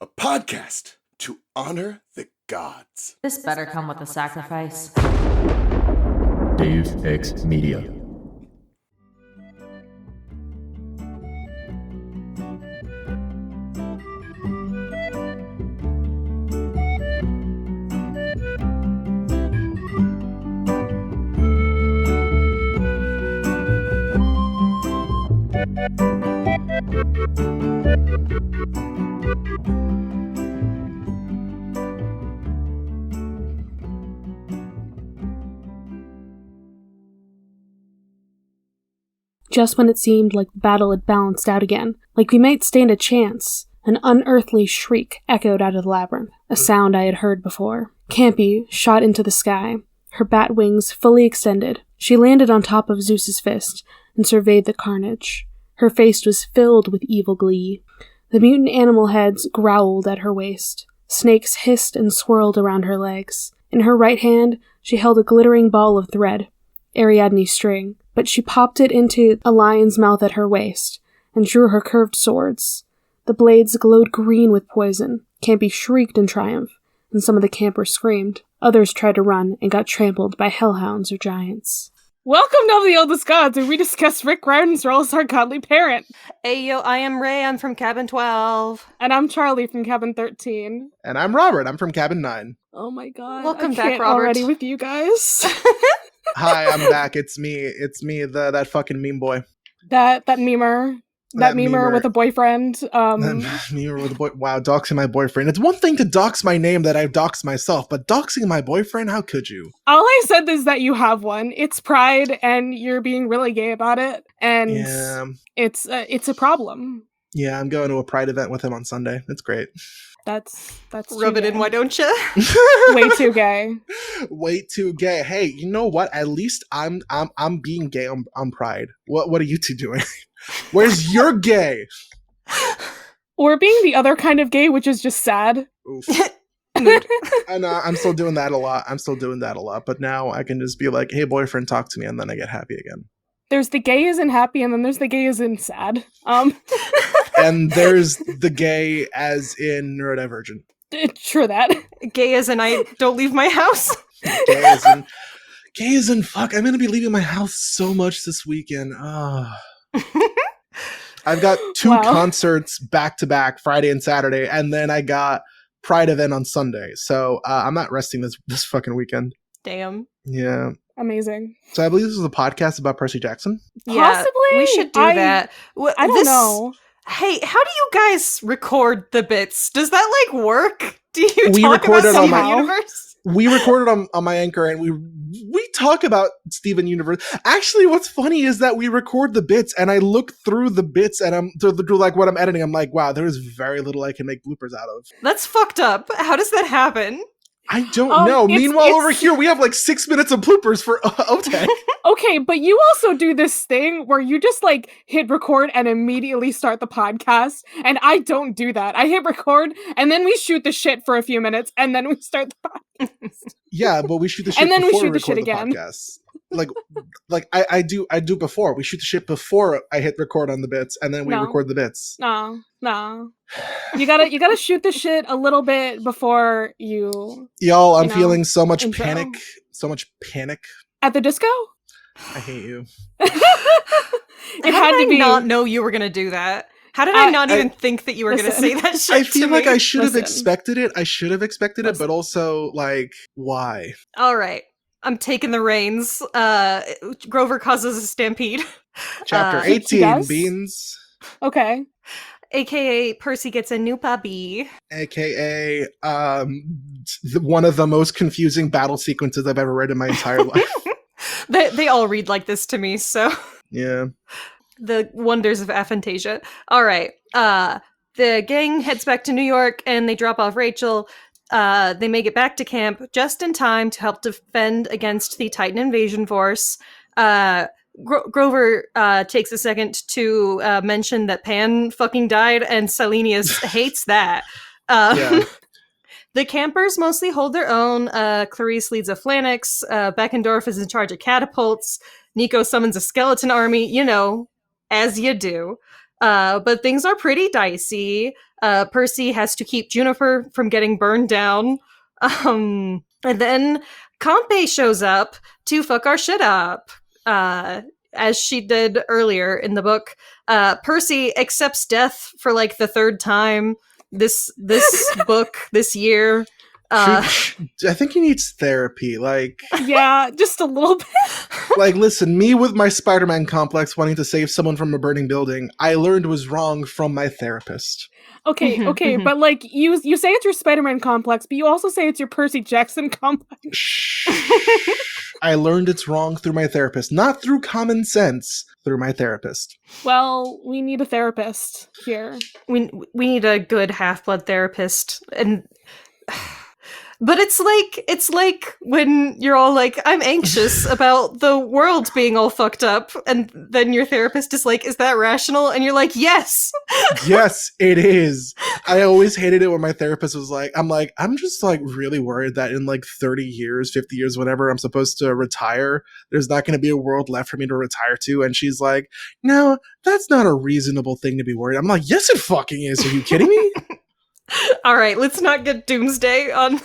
a podcast to honor the gods. This better come with a sacrifice. Dave X Media. Just when it seemed like the battle had balanced out again, like we might stand a chance, an unearthly shriek echoed out of the labyrinth, a sound I had heard before. Campy shot into the sky, her bat wings fully extended. She landed on top of Zeus's fist and surveyed the carnage. Her face was filled with evil glee. The mutant animal heads growled at her waist. Snakes hissed and swirled around her legs. In her right hand, she held a glittering ball of thread, Ariadne string, but she popped it into a lion's mouth at her waist and drew her curved swords. The blades glowed green with poison. Campy shrieked in triumph, and some of the campers screamed. Others tried to run and got trampled by hellhounds or giants. Welcome to the Oldest Gods, where we discuss Rick Riordan's role as our godly parent. Hey yo, I am Ray, I'm from Cabin 12. And I'm Charlie from Cabin 13. And I'm Robert, I'm from Cabin 9. Oh my god. Welcome I back, can't Robert. already with you guys. Hi, I'm back. It's me, that fucking meme boy. That memer. That memer with a boyfriend. That memer with a boy. Wow, doxing my boyfriend. It's one thing to dox my name that I've doxed myself, but doxing my boyfriend, how could you? All I said is that you have one. It's pride, and you're being really gay about it, and Yeah. it's a problem. Yeah, I'm going to a pride event with him on Sunday. It's great. That's Rub too it in, gay. why don't you? Way too gay. Way too gay. Hey, you know what? At least I'm being gay on Pride. What are you two doing? Where's your gay? Or being the other kind of gay, which is just sad. Oof. And I'm still doing that a lot. But now I can just be like, hey, boyfriend, talk to me, and then I get happy again. There's the gay isn't happy, and then there's the gay isn't sad. And there's the gay as in neurodivergent. True that. Gay as in I don't leave my house. Gay as in fuck. I'm gonna be leaving my house so much this weekend. I've got two concerts back to back, Friday and Saturday, and then I got Pride event on Sunday. So I'm not resting this fucking weekend. Damn. Yeah. Amazing. So I believe this is a podcast about Percy Jackson. Yeah, Possibly? we should do that. I don't know. Hey, how do you guys record the bits? Does that, like, work? Do you We talk about recorded on Steven my- Universe? We recorded on my Anchor, and we talk about Steven Universe. Actually, what's funny is that we record the bits, and I look through the bits, and I'm through like what I'm editing. I'm like, wow, there is very little I can make bloopers out of. That's fucked up. How does that happen? I don't know. Meanwhile, over here, we have like 6 minutes of bloopers for OTEC. Okay, but you also do this thing where you just like hit record and immediately start the podcast, and I don't do that. I hit record and then we shoot the shit for a few minutes and then we start the podcast. Yeah, but we shoot the shit And then we before shoot the record shit again. podcast. Like I do before. We shoot the shit before I hit record on the bits, and then we record the bits. No. You gotta shoot the shit a little bit before you. Y'all, I'm feeling so much intro. panic. So much panic. At the disco? I hate you. It How had did to I be. not know you were gonna do that? How did I not even think that you were gonna listen, say that shit I feel to like me? I should have Listen. expected it. I should have expected it, but also, like, why? All right. I'm taking the reins. Grover causes a stampede. Chapter He 18, does? Beans. Okay. AKA Percy gets a new puppy. AKA, one of the most confusing battle sequences I've ever read in my entire life. They all read like this to me, so. Yeah. The wonders of aphantasia. All right. The gang heads back to New York and they drop off Rachel. They make it back to camp just in time to help defend against the Titan invasion force. Grover takes a second to mention that Pan fucking died and Silenius hates that. Yeah. The campers mostly hold their own. Clarice leads a phalanx. Beckendorf is in charge of catapults. Nico summons a skeleton army, you know, as you do. But things are pretty dicey. Percy has to keep Juniper from getting burned down. And then Campe shows up to fuck our shit up. As she did earlier in the book. Percy accepts death for like the third time this book, this year. I think he needs therapy. Like, yeah, just a little bit. Like, listen, me with my Spider-Man complex wanting to save someone from a burning building, I learned was wrong from my therapist. Okay, but like you say it's your Spider-Man complex, but you also say it's your Percy Jackson complex. I learned it's wrong through my therapist, not through common sense, through my therapist. Well, we need a therapist here. We need a good half-blood therapist, and but it's like when you're all like, I'm anxious about the world being all fucked up, and then your therapist is like, is that rational? And you're like, yes. Yes, it is. I always hated it when my therapist was like, I'm just like really worried that in like 30 years, 50 years, whenever I'm supposed to retire, there's not going to be a world left for me to retire to. And she's like, no, that's not a reasonable thing to be worried. I'm like, yes, it fucking is. Are you kidding me? All right, let's not get doomsday on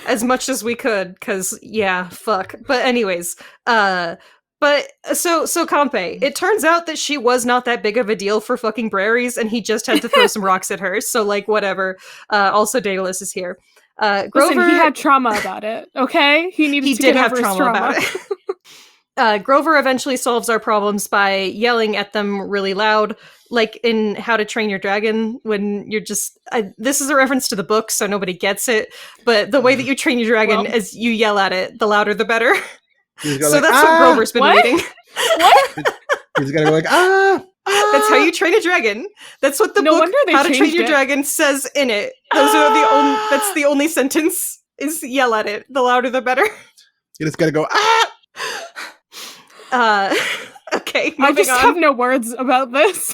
as much as we could, because yeah, fuck. But anyways, so Campe, it turns out that she was not that big of a deal for fucking Braries, and he just had to throw some rocks at her. So like, whatever. Also, Daedalus is here. Grover, listen, he had trauma about it. Okay, he did have trauma about it. Grover eventually solves our problems by yelling at them really loud, like in How to Train Your Dragon, when you're just... this is a reference to the book, so nobody gets it, but the way that you train your dragon is you yell at it, the louder the better. So like, that's what Grover's been reading. What? He's gotta go like, That's how you train a dragon. That's what the book How to Train Your Dragon says in it. Those are that's the only sentence, is yell at it, the louder the better. You just gotta go, Okay, I just on. have no words about this.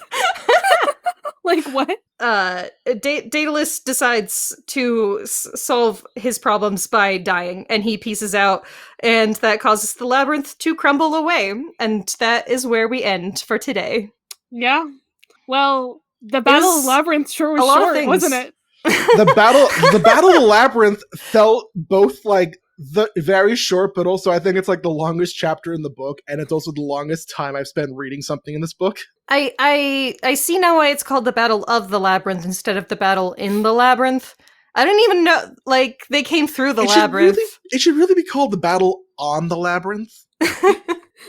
Like, what? Daedalus decides to solve his problems by dying, and he pieces out, and that causes the labyrinth to crumble away, and that is where we end for today. Yeah. Well, the Battle of the Labyrinth sure was short, wasn't it? The battle of the Labyrinth felt both like very short, but also I think it's like the longest chapter in the book, and it's also the longest time I've spent reading something in this book. I see now why it's called the Battle of the Labyrinth instead of the Battle in the Labyrinth. I didn't even know, like, they came through the labyrinth. It should really be called the Battle on the Labyrinth.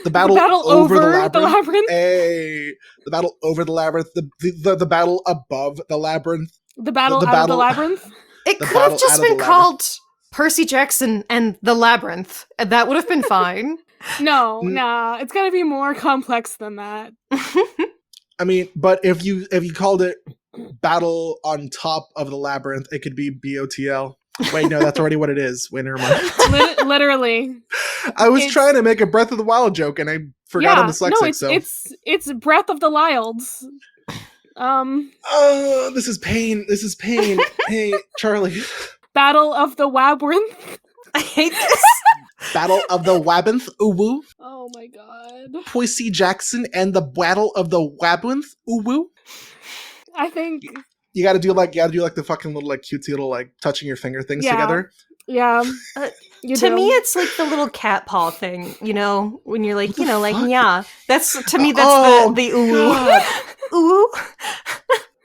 The battle over the labyrinth. Hey, the battle over the labyrinth. The battle above the labyrinth. The battle out of the labyrinth. It could have just been called Percy Jackson and the Labyrinth, and that would have been fine. Nah, it's gotta be more complex than that. I mean, but if you called it Battle on Top of the Labyrinth, it could be BOTL. Wait, no, that's already what it is. Wait, never mind. Literally. I was trying to make a Breath of the Wild joke, and I forgot I'm dyslexic. It's Breath of the Wilds. Oh, this is pain. Hey, Charlie. Battle of the Labyrinth. I hate this. Battle of the Labyrinth. Uwu. Oh my god. Percy Jackson and the Battle of the Labyrinth. Uwu. I think you gotta do like the fucking little like cutesy little like touching your finger things together. Yeah. To me, it's like the little cat paw thing, you know, when you're like, like, yeah. That's, to me, that's the ooh. Ooh.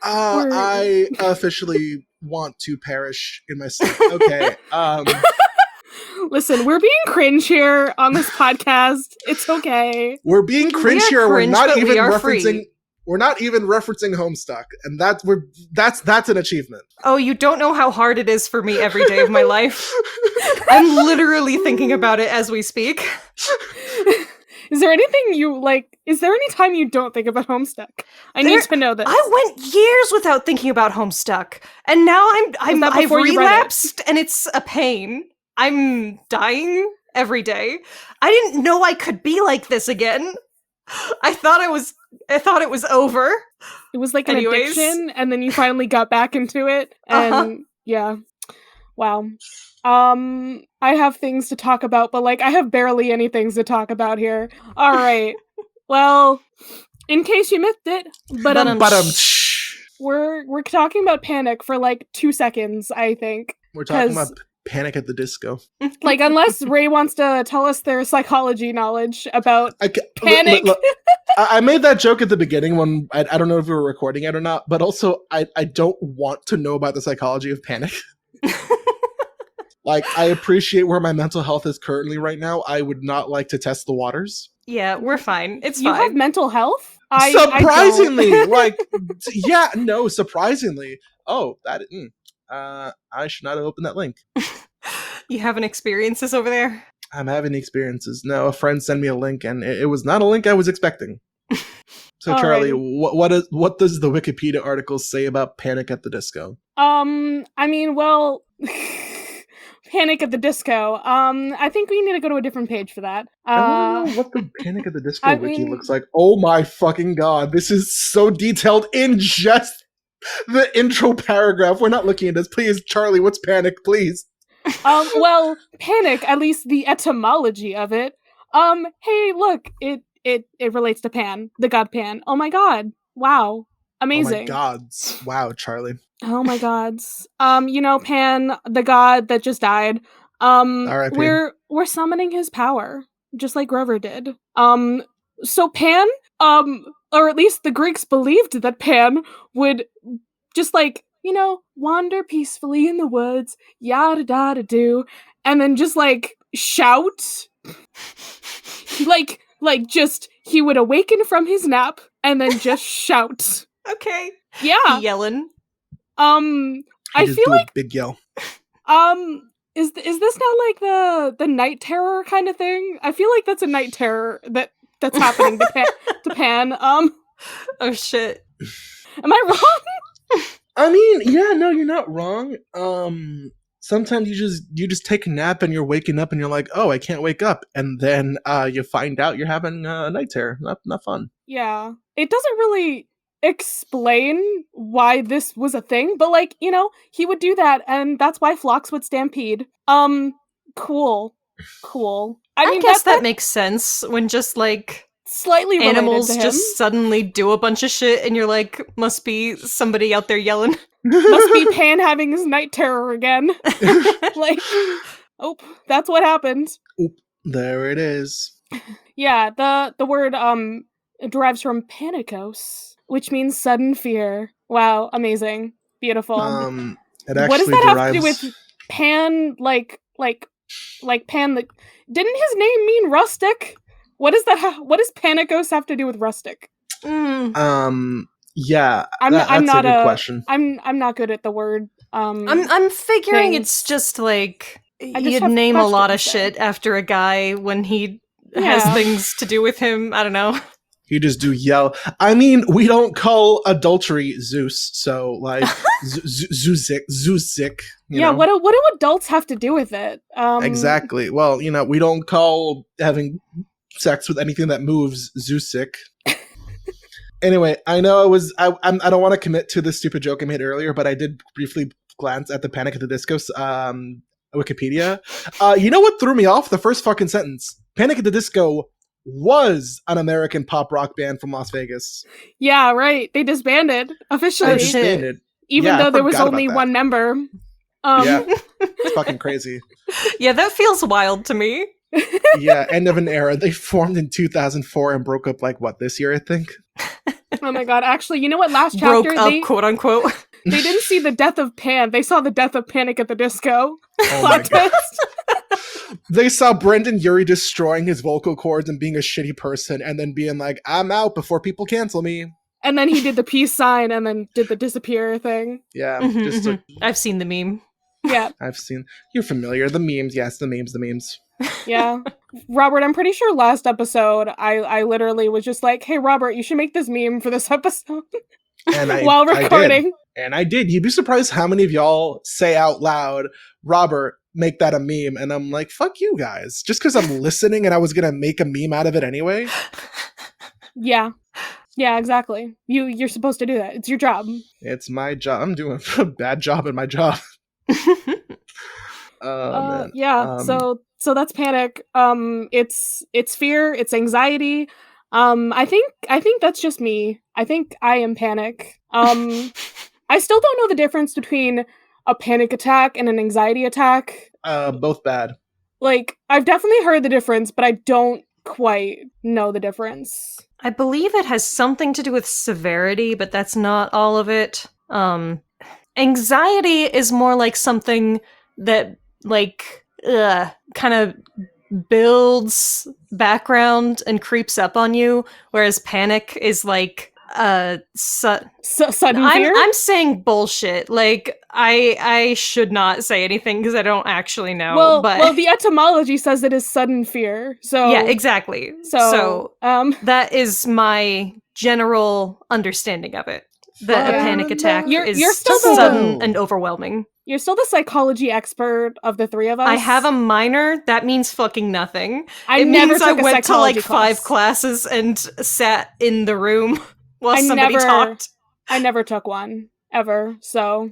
I officially want to perish in my sleep. Okay. Listen, we're being cringe here on this podcast. It's okay. We're being cringe here. Cringe, We're not even referencing Homestuck, and that's an achievement. Oh, you don't know how hard it is for me every day of my life. I'm literally thinking about it as we speak. Is there anything you like? Is there any time you don't think about Homestuck? I need to know this. I went years without thinking about Homestuck, and now I've relapsed, and it's a pain. I'm dying every day. I didn't know I could be like this again. I thought it was over. It was like an addiction, and then you finally got back into it, and yeah. Wow. I have things to talk about, but like I have barely any things to talk about here. All right. Well, In case you missed it, but But we're talking about Panic for like 2 seconds, I think. we're talking 'Cause- about Panic at the Disco. Like, unless Ray wants to tell us their psychology knowledge about Panic. I made that joke at the beginning when I don't know if we were recording it or not, but also I don't want to know about the psychology of Panic. Like, I appreciate where my mental health is currently right now. I would not like to test the waters. Yeah, we're fine. It's You fine. have mental health? Surprisingly, I don't. surprisingly. Oh, that I should not have opened that link. You having experiences over there? I'm having experiences. No, a friend sent me a link, and it was not a link I was expecting. So, Charlie, what does the Wikipedia article say about Panic at the Disco? I mean, well, Panic at the Disco. I think we need to go to a different page for that. I don't know what the Panic at the Disco I wiki mean- looks like. Oh my fucking god, this is so detailed in just the intro paragraph. We're not looking at this. Please, Charlie, what's Panic, please? Well, Panic, at least the etymology of it. Hey, look, it relates to Pan, the god Pan. Oh my god. Wow. Amazing. Oh my gods. Wow, Charlie. Oh my gods. Pan, the god that just died. R.I.P. We're summoning his power, just like Grover did. So Pan, or at least the Greeks believed that Pan would just wander peacefully in the woods, yada da do, and then just shout. He would awaken from his nap and then just shout. Okay. Yeah. Yelling. I Just feel do a like big yell. is this now like the night terror kind of thing? I feel like that's a night terror that's happening to Pan. Oh shit. Am I wrong? I mean, yeah, no, you're not wrong. Sometimes you just take a nap and you're waking up and you're like, oh, I can't wake up, and then you find out you're having night terror. Not fun. Yeah. It doesn't really explain why this was a thing, but he would do that, and that's why flocks would stampede. Cool. I guess that makes sense when just slightly related animals to him. just suddenly do a bunch of shit and you're like, must be somebody out there yelling. Must be Pan having his night terror again. That's what happened. There it is. Yeah, the word derives from panikos, which means sudden fear. Wow, amazing. Beautiful. It actually what does that derives... have to do with Pan, like Pan, didn't his name mean rustic? What does what does panikos have to do with rustic? Yeah, that's I'm not a good question. I'm not good at the word. I'm figuring things. it's just just you'd have name a lot of questions shit then. after a guy when he has Yeah. things to do with him. I don't know. You just do yell. I mean, we don't call adultery Zeus, so Zuzik. Yeah, what do adults have to do with it? Exactly. Well, we don't call having sex with anything that moves Zeusik. Anyway, I know I don't want to commit to the stupid joke I made earlier, but I did briefly glance at the Panic at the Disco's Wikipedia. You know what threw me off? The first fucking sentence. Panic at the Disco was an American pop rock band from Las Vegas. Yeah, right. They disbanded officially, Oh, shit. Disbanded. even Yeah, I though there was forgot only about that. one member. Yeah, it's fucking crazy. Yeah, that feels wild to me. Yeah, end of an era. They formed in 2004 and broke up this year, I think. Oh my god! Actually, you know what? Last Broke chapter, up, quote unquote. they didn't see the death of Pan. They saw the death of Panic at the Disco. Oh my Plot god. twist. They saw Brendan Urie destroying his vocal cords and being a shitty person, and then being like, I'm out before people cancel me. And then he did the peace sign, and then did the disappear thing. Yeah, Mhm, just mhm. I've seen the meme. Yeah, I've seen. You're familiar. The memes, yes, the memes. yeah. Robert, I'm pretty sure last episode, I literally was just like, hey, Robert, you should make this meme for this episode. And While recording. I did. You'd be surprised how many of y'all say out loud, Robert, make that a meme. And I'm like, fuck you guys. Just because I'm listening and I was going to make a meme out of it anyway. Yeah. Yeah, exactly. You're supposed to do that. It's your job. It's my job. I'm doing a bad job at my job. Man. Yeah, so that's Panic. It's fear, it's anxiety. I think that's just me. I think I am panic. I still don't know the difference between a panic attack and an anxiety attack. Both bad. Like, I've definitely heard the difference, but I don't quite know the difference. I believe it has something to do with severity, but that's not all of it. Anxiety is more like something that, like, kind of builds background and creeps up on you, whereas panic is like Sudden fear? I'm saying bullshit. Like, I should not say anything because I don't actually know. Well, the etymology says it is sudden fear. So yeah, exactly. So that is my general understanding of it. That a panic attack is still sudden and overwhelming. You're still the psychology expert of the three of us. I have a minor. That means fucking nothing. I went to like 5 classes and sat in the room while somebody talked. I never took one ever, so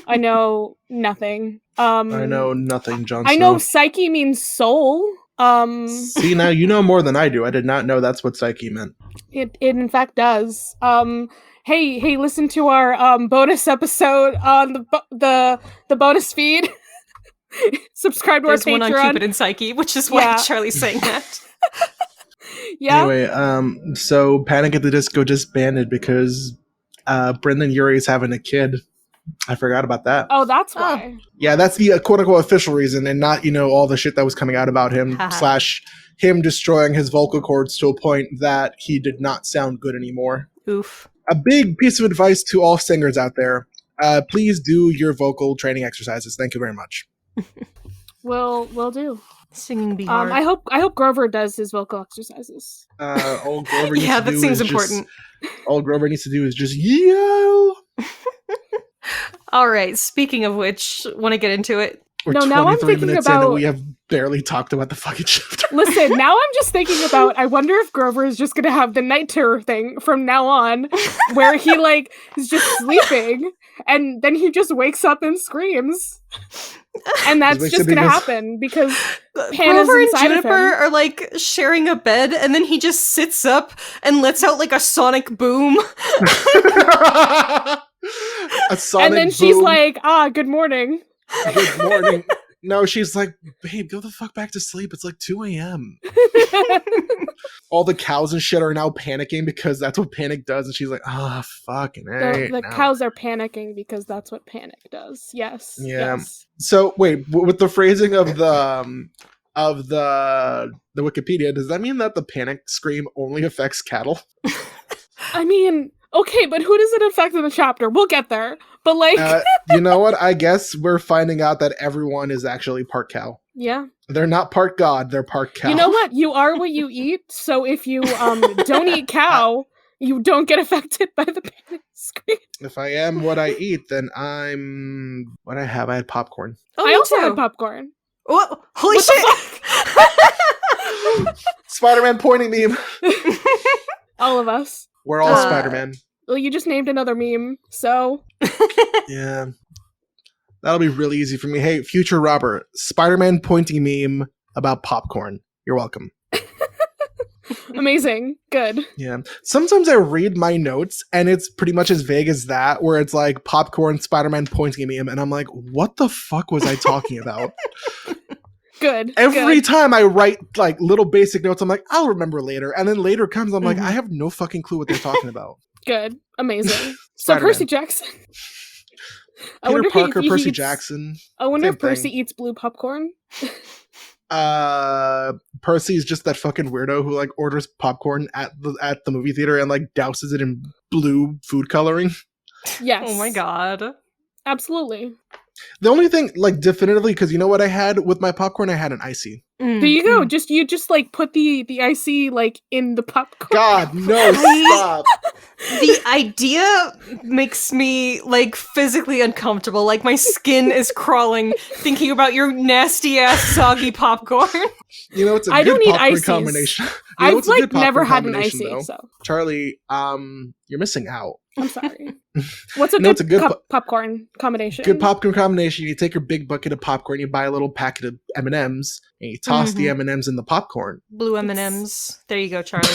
I know nothing. I know nothing, Jon Snow. I know psyche means soul. See, now you know more than I do. I did not know that's what psyche meant. It in fact does. Hey, listen to our bonus episode on the bonus feed. Subscribe to our Patreon. There's one on Cupid and Psyche, which is why Charlie's saying that. Yeah. Anyway, so Panic at the Disco disbanded because Brendan Urie's having a kid. I forgot about that. Oh, that's why. Yeah, that's the quote-unquote official reason, and not, all the shit that was coming out about him, / him destroying his vocal cords to a point that he did not sound good anymore. Oof. A big piece of advice to all singers out there. Please do your vocal training exercises. Thank you very much. Will do. Singing be hard. I hope Grover does his vocal exercises. All Grover needs yeah, to that do seems is important. All Grover needs to do is just yell. All right. Speaking of which, want to get into it? We're now I'm 23 thinking minutes about. in and we have barely talked about the fucking chapter. Listen, now I'm just thinking about. I wonder if Grover is just gonna have the night terror thing from now on, where he is just sleeping and then he just wakes up and screams. And that's just gonna happen because Grover and Juniper are sharing a bed, and then he just sits up and lets out a sonic boom. A sonic and then boom. She's like, good morning. Good morning. No, she's like, babe, go the fuck back to sleep. It's 2 a.m. All the cows and shit are now panicking because that's what panic does. And she's like, fucking hey. The cows are panicking because that's what panic does. Yes. Yeah. Yes. So wait, with the phrasing of the Wikipedia, does that mean that the panic scream only affects cattle? I mean, okay, but who does it affect in the chapter? We'll get there. But you know what? I guess we're finding out that everyone is actually part cow. Yeah. They're not part god, they're part cow. You know what? You are what you eat. So if you don't eat cow, you don't get affected by the panic scream. If I am what I eat, then I'm what I have. I had popcorn. Oh, I also had popcorn. What? Holy shit! Spider-Man pointing meme. All of us. We're all Spider-Man. Well, you just named another meme, so. Yeah. That'll be really easy for me. Hey, future Robert, Spider-Man pointing meme about popcorn. You're welcome. Amazing. Good. Yeah. Sometimes I read my notes and it's pretty much as vague as that, where it's like popcorn, Spider-Man pointing meme, and I'm like, what the fuck was I talking about? Good. Every time I write little basic notes, I'm like, I'll remember later. And then later comes, I'm like, I have no fucking clue what they're talking about. Good. Amazing. So Percy Jackson. Peter Parker, Percy Jackson. I wonder if Percy eats blue popcorn. Percy's just that fucking weirdo who orders popcorn at the movie theater and douses it in blue food coloring. Yes. Oh my god. Absolutely. The only thing, definitively, because you know what I had with my popcorn? I had an icy. There you go. You just put the icy in the popcorn. God, no, stop. The idea makes me physically uncomfortable. My skin is crawling thinking about your nasty ass soggy popcorn. You know, it's a good popcorn combination. I've never had an icy, though. So Charlie, you're missing out. I'm sorry. What's a good popcorn combination? Good popcorn combination. You take your big bucket of popcorn, you buy a little packet of M&Ms, and you toss the M&Ms in the popcorn. Blue M&Ms. There you go, Charlie.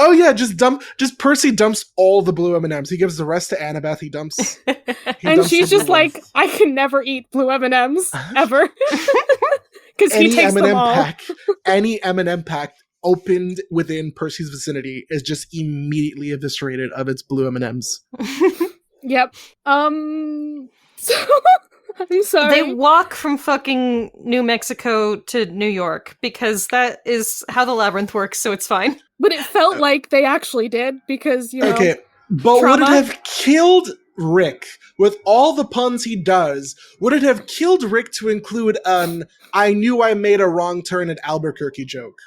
Oh yeah, just Percy dumps all the blue M&Ms. He gives the rest to Annabeth. He dumps And she's the just blue like, ones. I can never eat blue M&Ms ever. Because he Any takes them M&M all. pack, any M&M pack opened within Percy's vicinity is just immediately eviscerated of its blue M&Ms. Yep. So I'm sorry. They walk from fucking New Mexico to New York because that is how the labyrinth works, so it's fine. But it felt like they actually did because, you know. Okay, but would it trauma? have killed Rick with all the puns he does? Would it have killed Rick to include an "I knew I made a wrong turn at Albuquerque" joke?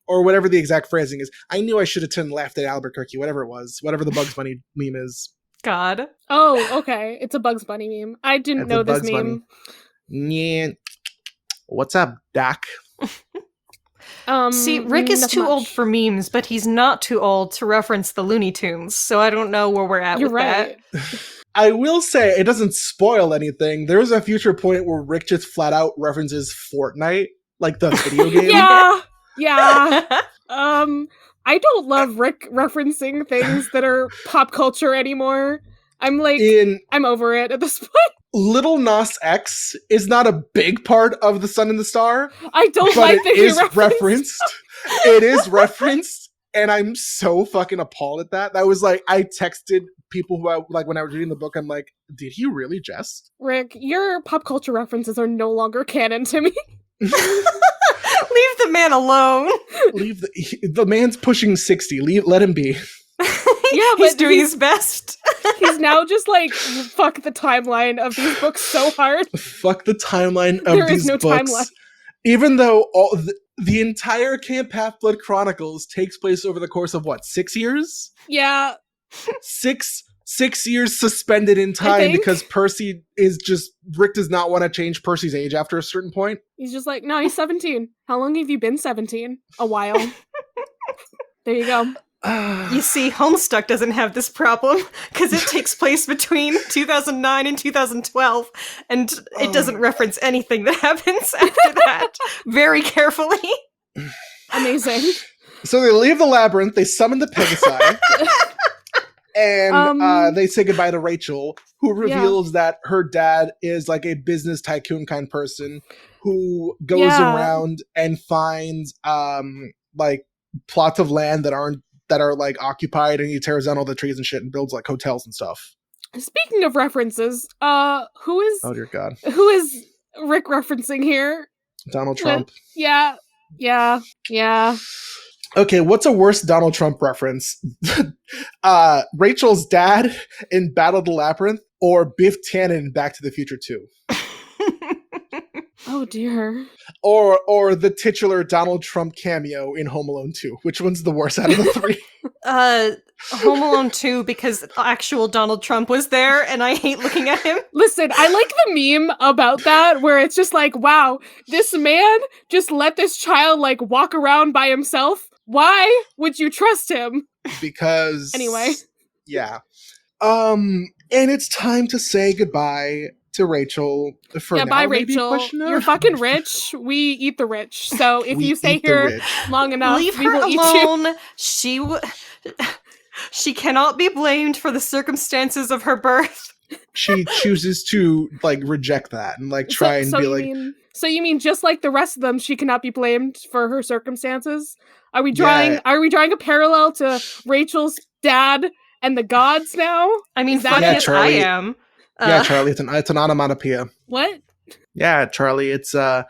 Or whatever the exact phrasing is. I knew I should have turned left at Albuquerque, whatever it was. Whatever the Bugs Bunny meme is. God. Oh, okay. It's a Bugs Bunny meme. I didn't It's know a this Bugs meme. Yeah. What's up, Doc? See, Rick is not too much. old for memes, but he's not too old to reference the Looney Tunes, so I don't know where we're at You're with right. that. I will say, it doesn't spoil anything. There's a future point where Rick just flat out references Fortnite, like the video game. Yeah. Yeah. I don't love Rick referencing things that are pop culture anymore. I'm like, I'm over it at this point. Little Nas X is not a big part of The Sun and the Star, I don't but like it that is he referenced. It is referenced, and I'm so fucking appalled at that. That was like, I texted people who when I was reading the book, I'm like, did he really jest? Rick, your pop culture references are no longer canon to me. Leave the man alone. Leave the man's pushing 60. Let him be. Yeah, He's but doing his best. He's now just like, fuck the timeline of these books so hard. Fuck the timeline of There is these no books. timeline. Even though the entire Camp Half-Blood Chronicles takes place over the course of what, 6 years? Yeah. Six years suspended in time because Rick does not want to change Percy's age after a certain point. He's just like, no, he's 17. How long have you been 17? A while. There you go. You see, Homestuck doesn't have this problem because it takes place between 2009 and 2012, and it doesn't reference anything that happens after that very carefully. Amazing. So they leave the labyrinth, they summon the Pegasi, and they say goodbye to Rachel, who reveals that her dad is like a business tycoon kind person who goes around and finds like plots of land that are like occupied, and he tears down all the trees and shit and builds like hotels and stuff. Speaking of references, who is Oh dear God. Who is Rick referencing here? Donald Trump. Yeah. Okay, what's a worse Donald Trump reference? Rachel's dad in Battle of the Labyrinth, or Biff Tannen in Back to the Future 2? Oh dear. Or the titular Donald Trump cameo in Home Alone 2. Which one's the worst out of the three? Home Alone 2, because actual Donald Trump was there and I hate looking at him. Listen, I like the meme about that where it's just like, wow, this man just let this child like walk around by himself. Why would you trust him? Because anyway. Yeah. And it's time to say goodbye to Rachel for now. Bye, Rachel. You're fucking rich. We eat the rich. So if you stay here long enough, leave we her will alone. Eat you. She cannot be blamed for the circumstances of her birth. She chooses to like reject that and like try and be like. So you mean just like the rest of them, she cannot be blamed for her circumstances? Are we drawing a parallel to Rachel's dad and the gods now? I mean, yes, I am. Yeah, Charlie, it's an onomatopoeia. What? Yeah, Charlie, it's a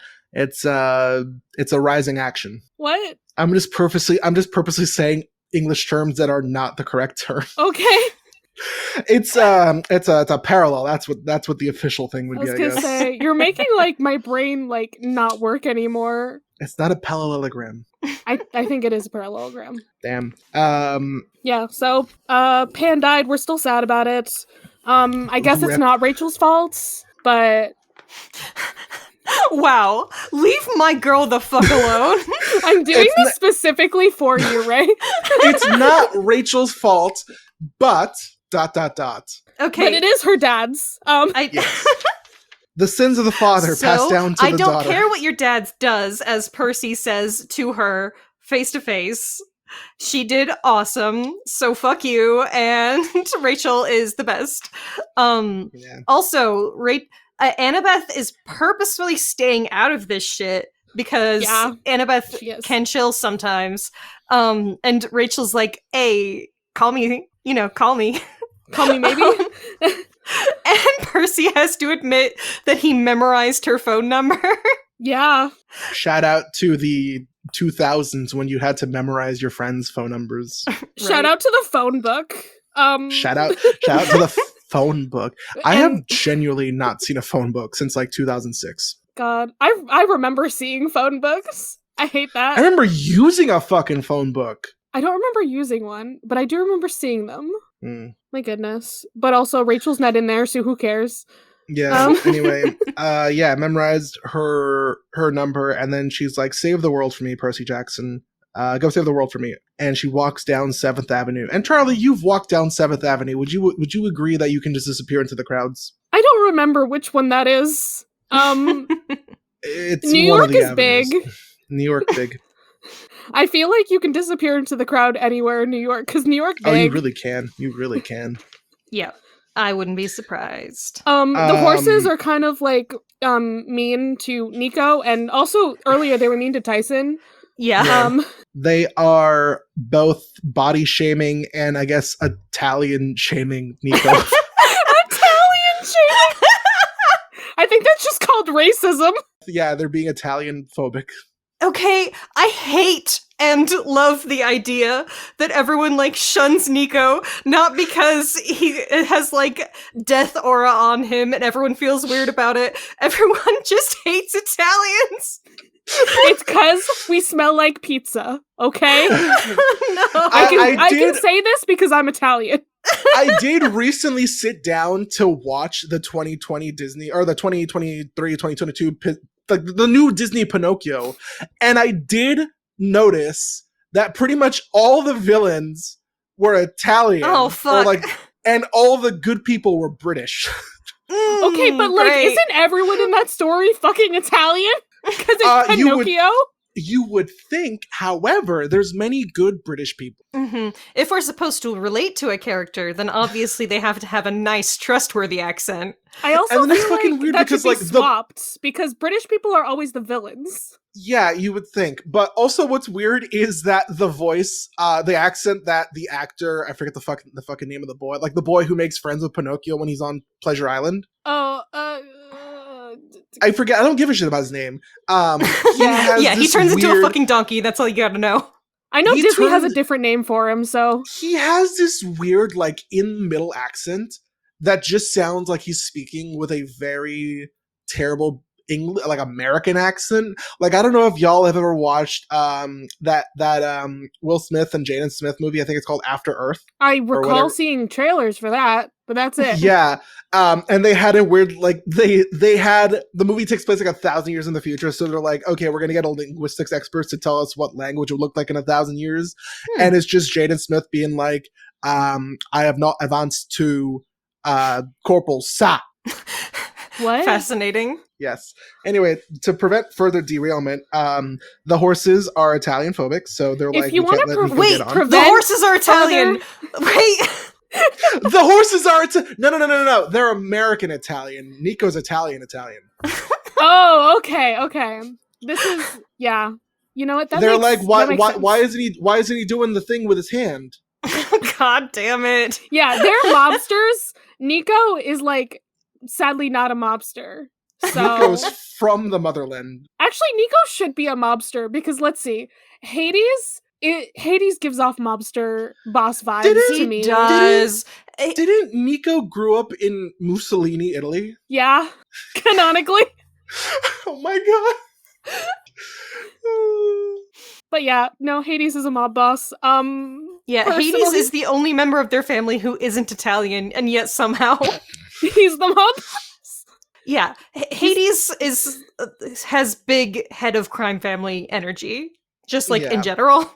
rising action. What? I'm just purposely saying English terms that are not the correct term. Okay. It's a parallel. That's what the official thing would be. I guess. Say you're making like my brain like not work anymore. It's not a parallelogram. I think it is a parallelogram. Damn. Yeah. So Pan died. We're still sad about it. I guess it's not Rachel's fault, but wow, leave my girl the fuck alone. I'm doing this specifically for you, right? It's not Rachel's fault, but ... Okay, but it is her dad's. Yes. The sins of the father passed down to the daughter. I don't care what your dad does, as Percy says to her face to face. She did awesome, so fuck you, and Rachel is the best. Yeah. Also, Annabeth is purposefully staying out of this shit because Yeah, Annabeth she is. can chill sometimes. And Rachel's like, hey, call me, call me. Call me maybe. And Percy has to admit that he memorized her phone number. Yeah. Shout out to the 2000s when you had to memorize your friends' phone numbers. Shout out to the phone book. Shout out to the phone book. I have And- genuinely not seen a phone book since like 2006. God, I remember seeing phone books. I hate that. I remember using a fucking phone book. I don't remember using one, but I do remember seeing them. Mm. My goodness. But also, Rachel's not in there, so who cares? Yeah. Anyway, memorized her number, and then she's like, "Save the world for me, Percy Jackson. Go save the world for me." And she walks down 7th Avenue. And Charlie, you've walked down 7th Avenue. Would you agree that you can just disappear into the crowds? I don't remember which one that is. It's New one of York the is avenues. big. New York big. I feel like you can disappear into the crowd anywhere in New York, because New York big. Oh, you really can. You really can. Yeah, I wouldn't be surprised. The horses are kind of like mean to Nico, and also earlier they were mean to Tyson. Yeah. They are both body shaming and I guess Italian shaming Nico. Italian shaming. I think that's just called racism. Yeah, they're being Italian phobic. Okay, I hate and love the idea that everyone like shuns Nico, not because he has like death aura on him and everyone feels weird about it. Everyone just hates Italians. It's because we smell like pizza, okay? No. I can say this because I'm Italian. I did recently sit down to watch the 2020 Disney, or the 2023, 2022, the new Disney Pinocchio, and I did notice that pretty much all the villains were Italian. Oh, fuck. And all the good people were British. Okay, but like, great. isn't everyone in that story fucking Italian? Because it's Pinocchio? You would think, however, there's many good British people. Mm-hmm. If we're supposed to relate to a character, then obviously they have to have a nice, trustworthy accent. I also And then it's feel fucking like weird that because, should be like, swapped, because British people are always the villains. Yeah, you would think. But also what's weird is that the voice, the accent that the actor, I forget the fucking name of the boy, like the boy who makes friends with Pinocchio when he's on Pleasure Island. I forget, I don't give a shit about his name. He turns into a fucking donkey, that's all you gotta know. I know Disney has a turns- different name for him, so... He has this weird, like, in-the-middle accent that just sounds like he's speaking with a very terrible English, like American accent. Like, I don't know if y'all have ever watched that Will Smith and Jaden Smith movie. I think it's called After Earth. I recall seeing trailers for that, but that's it. Yeah. And they had a weird, like, they had, the movie takes place like 1,000 years in the future, so they're like, okay, we're gonna get a linguistics experts to tell us what language would look like in 1,000 years. And it's just Jaden Smith being like, I have not advanced to Corporal Sa. What? Fascinating. Yes. Anyway, to prevent further derailment, the horses are Italian phobic, so they're If like, you we can't wanna let Nico Wait, get on. the horses are Italian. Wait. The horses are no. They're American Italian. Nico's Italian. Oh, okay. This is, yeah. You know what? They're like, that makes sense. why isn't he doing the thing with his hand? God damn it. Yeah, they're mobsters. Nico is like, sadly not a mobster. So Nico's from the motherland. actually, Nico should be a mobster because let's see, Hades gives off mobster boss vibes Didn't- to me. Does. Didn't Nico grow up in Mussolini, Italy? Yeah, canonically. Oh my god. But yeah, no, Hades is a mob boss. Yeah, Hades personally- is the only member of their family who isn't Italian, and yet somehow... He's the mob boss. Yeah, Hades has big head of crime family energy, just like Yeah. in general.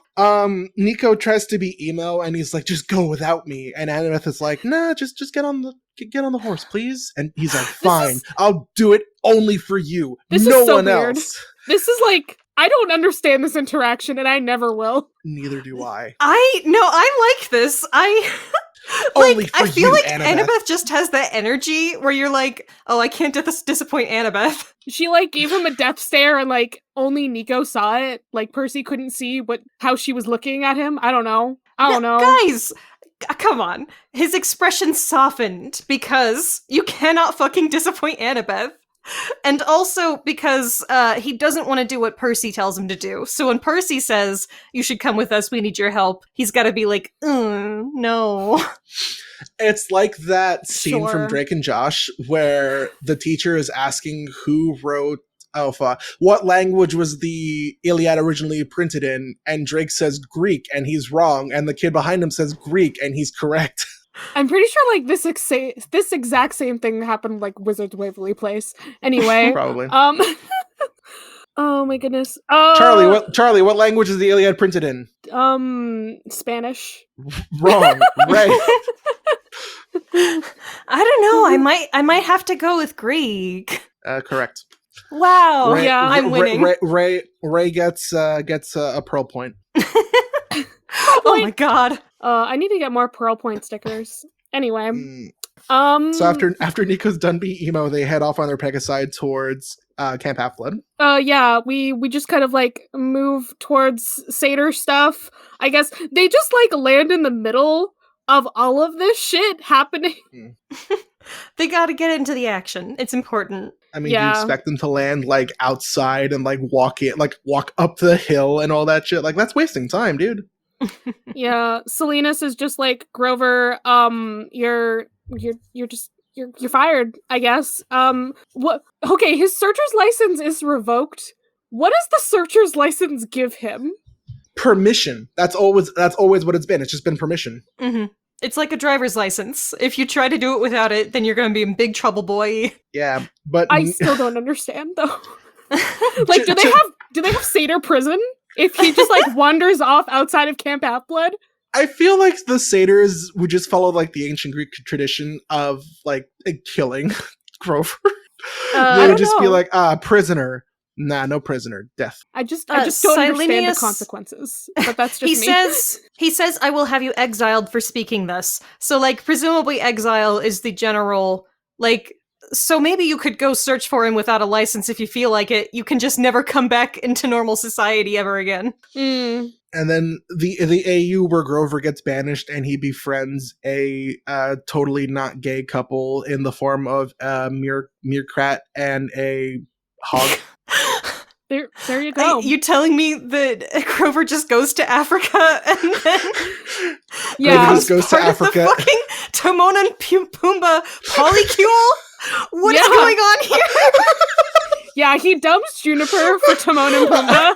Nico tries to be emo and he's like, just go without me. And Annabeth is like, nah, just get on the horse, please. And he's like, fine, I'll do it only for you. This no is so one weird. else. This is like, I don't understand this interaction, and I never will. Neither do I. I like this. Only for I feel you, like Annabeth. just has that energy where you're like, oh, I can't disappoint Annabeth. She like gave him a death stare, and like only Nico saw it. Like Percy couldn't see how she was looking at him. I don't know. Guys, come on. His expression softened because you cannot fucking disappoint Annabeth. And also because he doesn't want to do what Percy tells him to do. So when Percy says, you should come with us, we need your help, he's got to be like, no. It's like that scene Sure. from Drake and Josh where the teacher is asking who wrote what language was the Iliad originally printed in, and Drake says Greek and he's wrong, and the kid behind him says Greek and he's correct. I'm pretty sure like this exact same thing happened like Wizards Waverly Place. Anyway, Probably. Oh my goodness. Charlie, what language is the Iliad printed in? Spanish. Wrong. Right. I don't know. I might have to go with Greek. Correct. Wow. Ray, Yeah, I'm winning. Ray gets a pearl point. Oh my god. I need to get more Pearl Point stickers. Anyway. So after Nico's done being emo, they head off on their Pegaside towards Camp Half-Blood. Yeah, we just kind of like move towards Satyr stuff. I guess they just like land in the middle of all of this shit happening. They gotta get into the action. It's important. I mean, do you expect them to land like outside and like walk up the hill and all that shit? Like that's wasting time, dude. Yeah, Salinas is just like, Grover, you're fired, I guess. What? Okay, his searcher's license is revoked. What does the searcher's license give him? Permission. That's always what it's been. It's just been permission. Mm-hmm. It's like a driver's license. If you try to do it without it, then you're going to be in big trouble, boy. Yeah, but I still don't understand though. Like, do they have Satyr prison? If he just like wanders off outside of Camp Half-Blood? I feel like the satyrs would just follow like the ancient Greek tradition of like killing Grover. They would just be like, prisoner. Nah, no prisoner. Death. I just don't understand the consequences. But that's just He says, I will have you exiled for speaking thus. So like presumably exile is the general like. So maybe you could go search for him without a license if you feel like it. You can just never come back into normal society ever again. Mm. And then the AU where Grover gets banished and he befriends a totally not gay couple in the form of a meerkat and a hog. There you go. You telling me that Grover just goes to Africa and then Grover just goes to Africa. The fucking Timon and Pumbaa polycule? What is going on here? Yeah, he dumps Juniper for Timon and Pumbaa.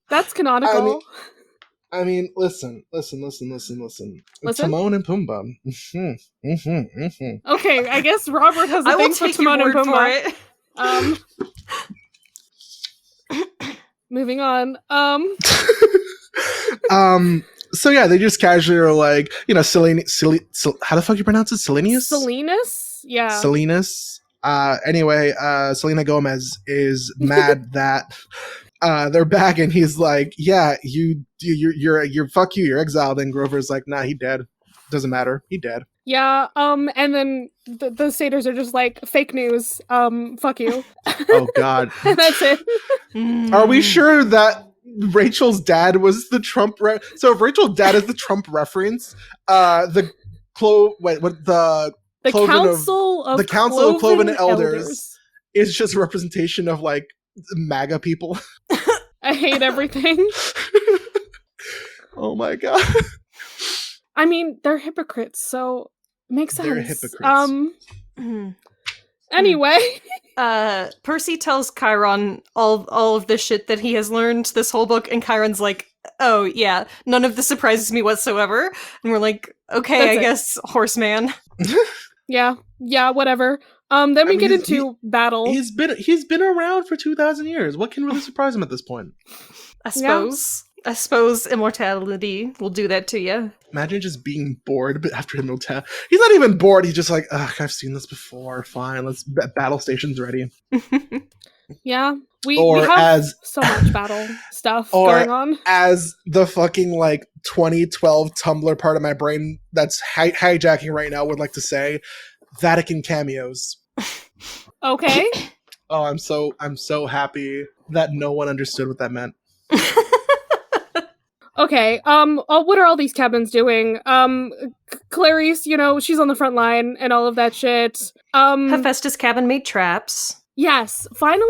That's canonical. I mean, listen. Timon and Pumbaa. Okay, I guess Robert has a thing for Timon and Pumbaa. Moving on. So yeah, they just casually are like, how the fuck you pronounce it? Salinas? Yeah. Salinas. Anyway, Selena Gomez is mad that they're back, and he's like, yeah, you're fuck you, you're exiled. And Grover's like, nah, he dead. Doesn't matter. He dead. Yeah, and then the satyrs are just like, fake news, fuck you. Oh god. And that's it. Are we sure that Rachel's dad was the Trump so if Rachel's dad is the Trump reference, the Council of Cloven Elders is just a representation of like MAGA people. I hate everything. Oh my god. I mean, they're hypocrites, so it makes sense. They're hypocrites. Anyway. Percy tells Chiron all of the shit that he has learned this whole book, and Chiron's like, oh yeah, none of this surprises me whatsoever. And we're like, okay, I guess, horseman. Yeah, whatever. Then we get into battle. He's been around for 2,000 years. What can really surprise him at this point? I suppose immortality will do that to you. Imagine just being bored after immortality. He's not even bored. He's just like, ugh, I've seen this before. Fine, let's battle station's ready. Yeah. We Or have as- so much battle stuff Or going on. as the fucking like 2012 Tumblr part of my brain that's hijacking right now would like to say, Vatican cameos. Okay. Oh, I'm so happy that no one understood what that meant. Okay, what are all these cabins doing? Clarice, you know, she's on the front line and all of that shit. Hephaestus' cabin made traps. Yes, finally.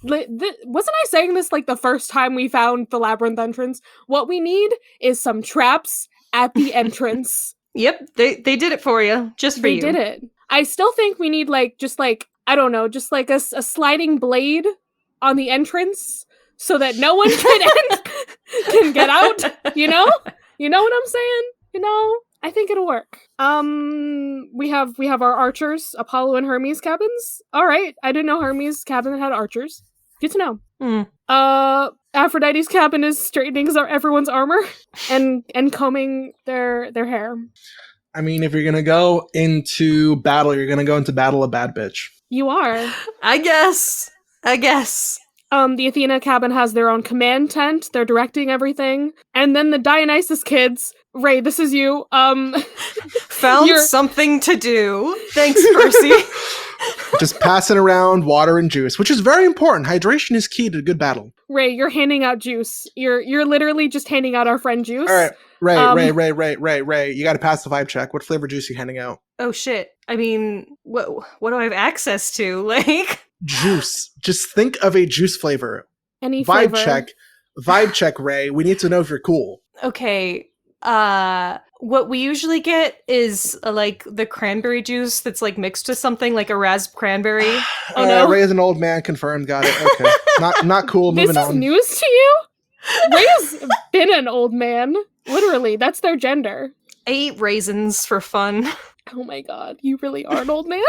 Wasn't I saying this like the first time we found the labyrinth entrance? What we need is some traps at the entrance. Yep, they did it for you, just for you. They did it. I still think we need I don't know, just like a sliding blade on the entrance so that no one can get out. You know what I'm saying? You know, I think it'll work. We have our archers, Apollo and Hermes cabins. All right, I didn't know Hermes' cabin had archers. Good to know. Aphrodite's cabin is straightening everyone's armor and combing their hair. I mean, if you're gonna go into battle, you're gonna go into battle a bad bitch. You are. I guess. The Athena cabin has their own command tent. They're directing everything. And then the Dionysus kids, Ray, this is you. Found something to do. Thanks, Percy. Just passing around water and juice, which is very important. Hydration is key to good battle. Ray, you're handing out juice. You're literally just handing out our friend juice. All right, Ray, you got to pass the vibe check. What flavor juice are you handing out? Oh shit. I mean, what do I have access to? Like juice. Just think of a juice flavor. Any flavor. Vibe check, Ray. We need to know if you're cool. Okay. What we usually get is like the cranberry juice that's like mixed with something like a rasp cranberry. Oh no. Ray is an old man, confirmed, got it. Okay. not cool, moving on. This is news to you? Ray has been an old man. Literally, that's their gender. I eat raisins for fun. Oh my god, you really are an old man?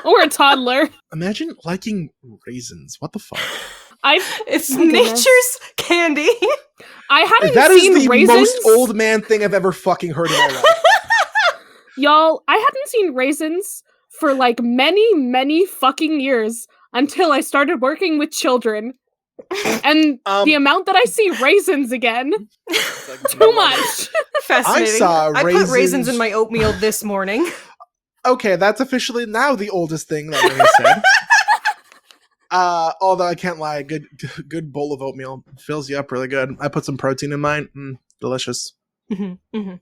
Or a toddler. Imagine liking raisins. What the fuck? It's nature's candy. I hadn't that seen is the raisins. most old man thing I've ever fucking heard in my life. Y'all, I hadn't seen raisins for like many, many fucking years until I started working with children. And the amount that I see raisins again, too much. Fascinating. I put raisins in my oatmeal this morning. Okay, that's officially now the oldest thing that Ray said. Although I can't lie, good bowl of oatmeal fills you up really good. I put some protein in mine. Delicious. Mm-hmm.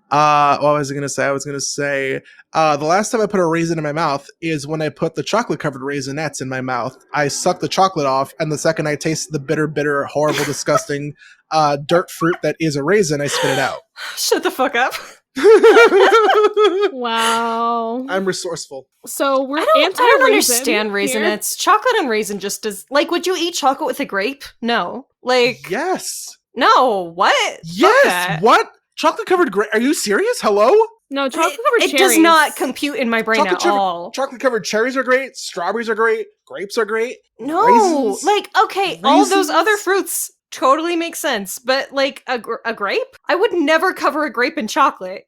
What was I going to say? I was going to say, the last time I put a raisin in my mouth is when I put the chocolate-covered raisinets in my mouth. I suck the chocolate off, and the second I taste the bitter, horrible, disgusting dirt fruit that is a raisin, I spit it out. Shut the fuck up. Wow. I'm resourceful. So we're I don't understand raisin raisinets. Chocolate and raisin just does... Like, would you eat chocolate with a grape? No. Like... Yes. No, what? Yes, what? Chocolate-covered grape? Are you serious? Hello? No, chocolate-covered cherries. It does not compute in my brain at all. Chocolate-covered cherries are great. Strawberries are great. Grapes are great. No. Raisins, like, okay, all those other fruits totally make sense. But, like, a grape? I would never cover a grape in chocolate.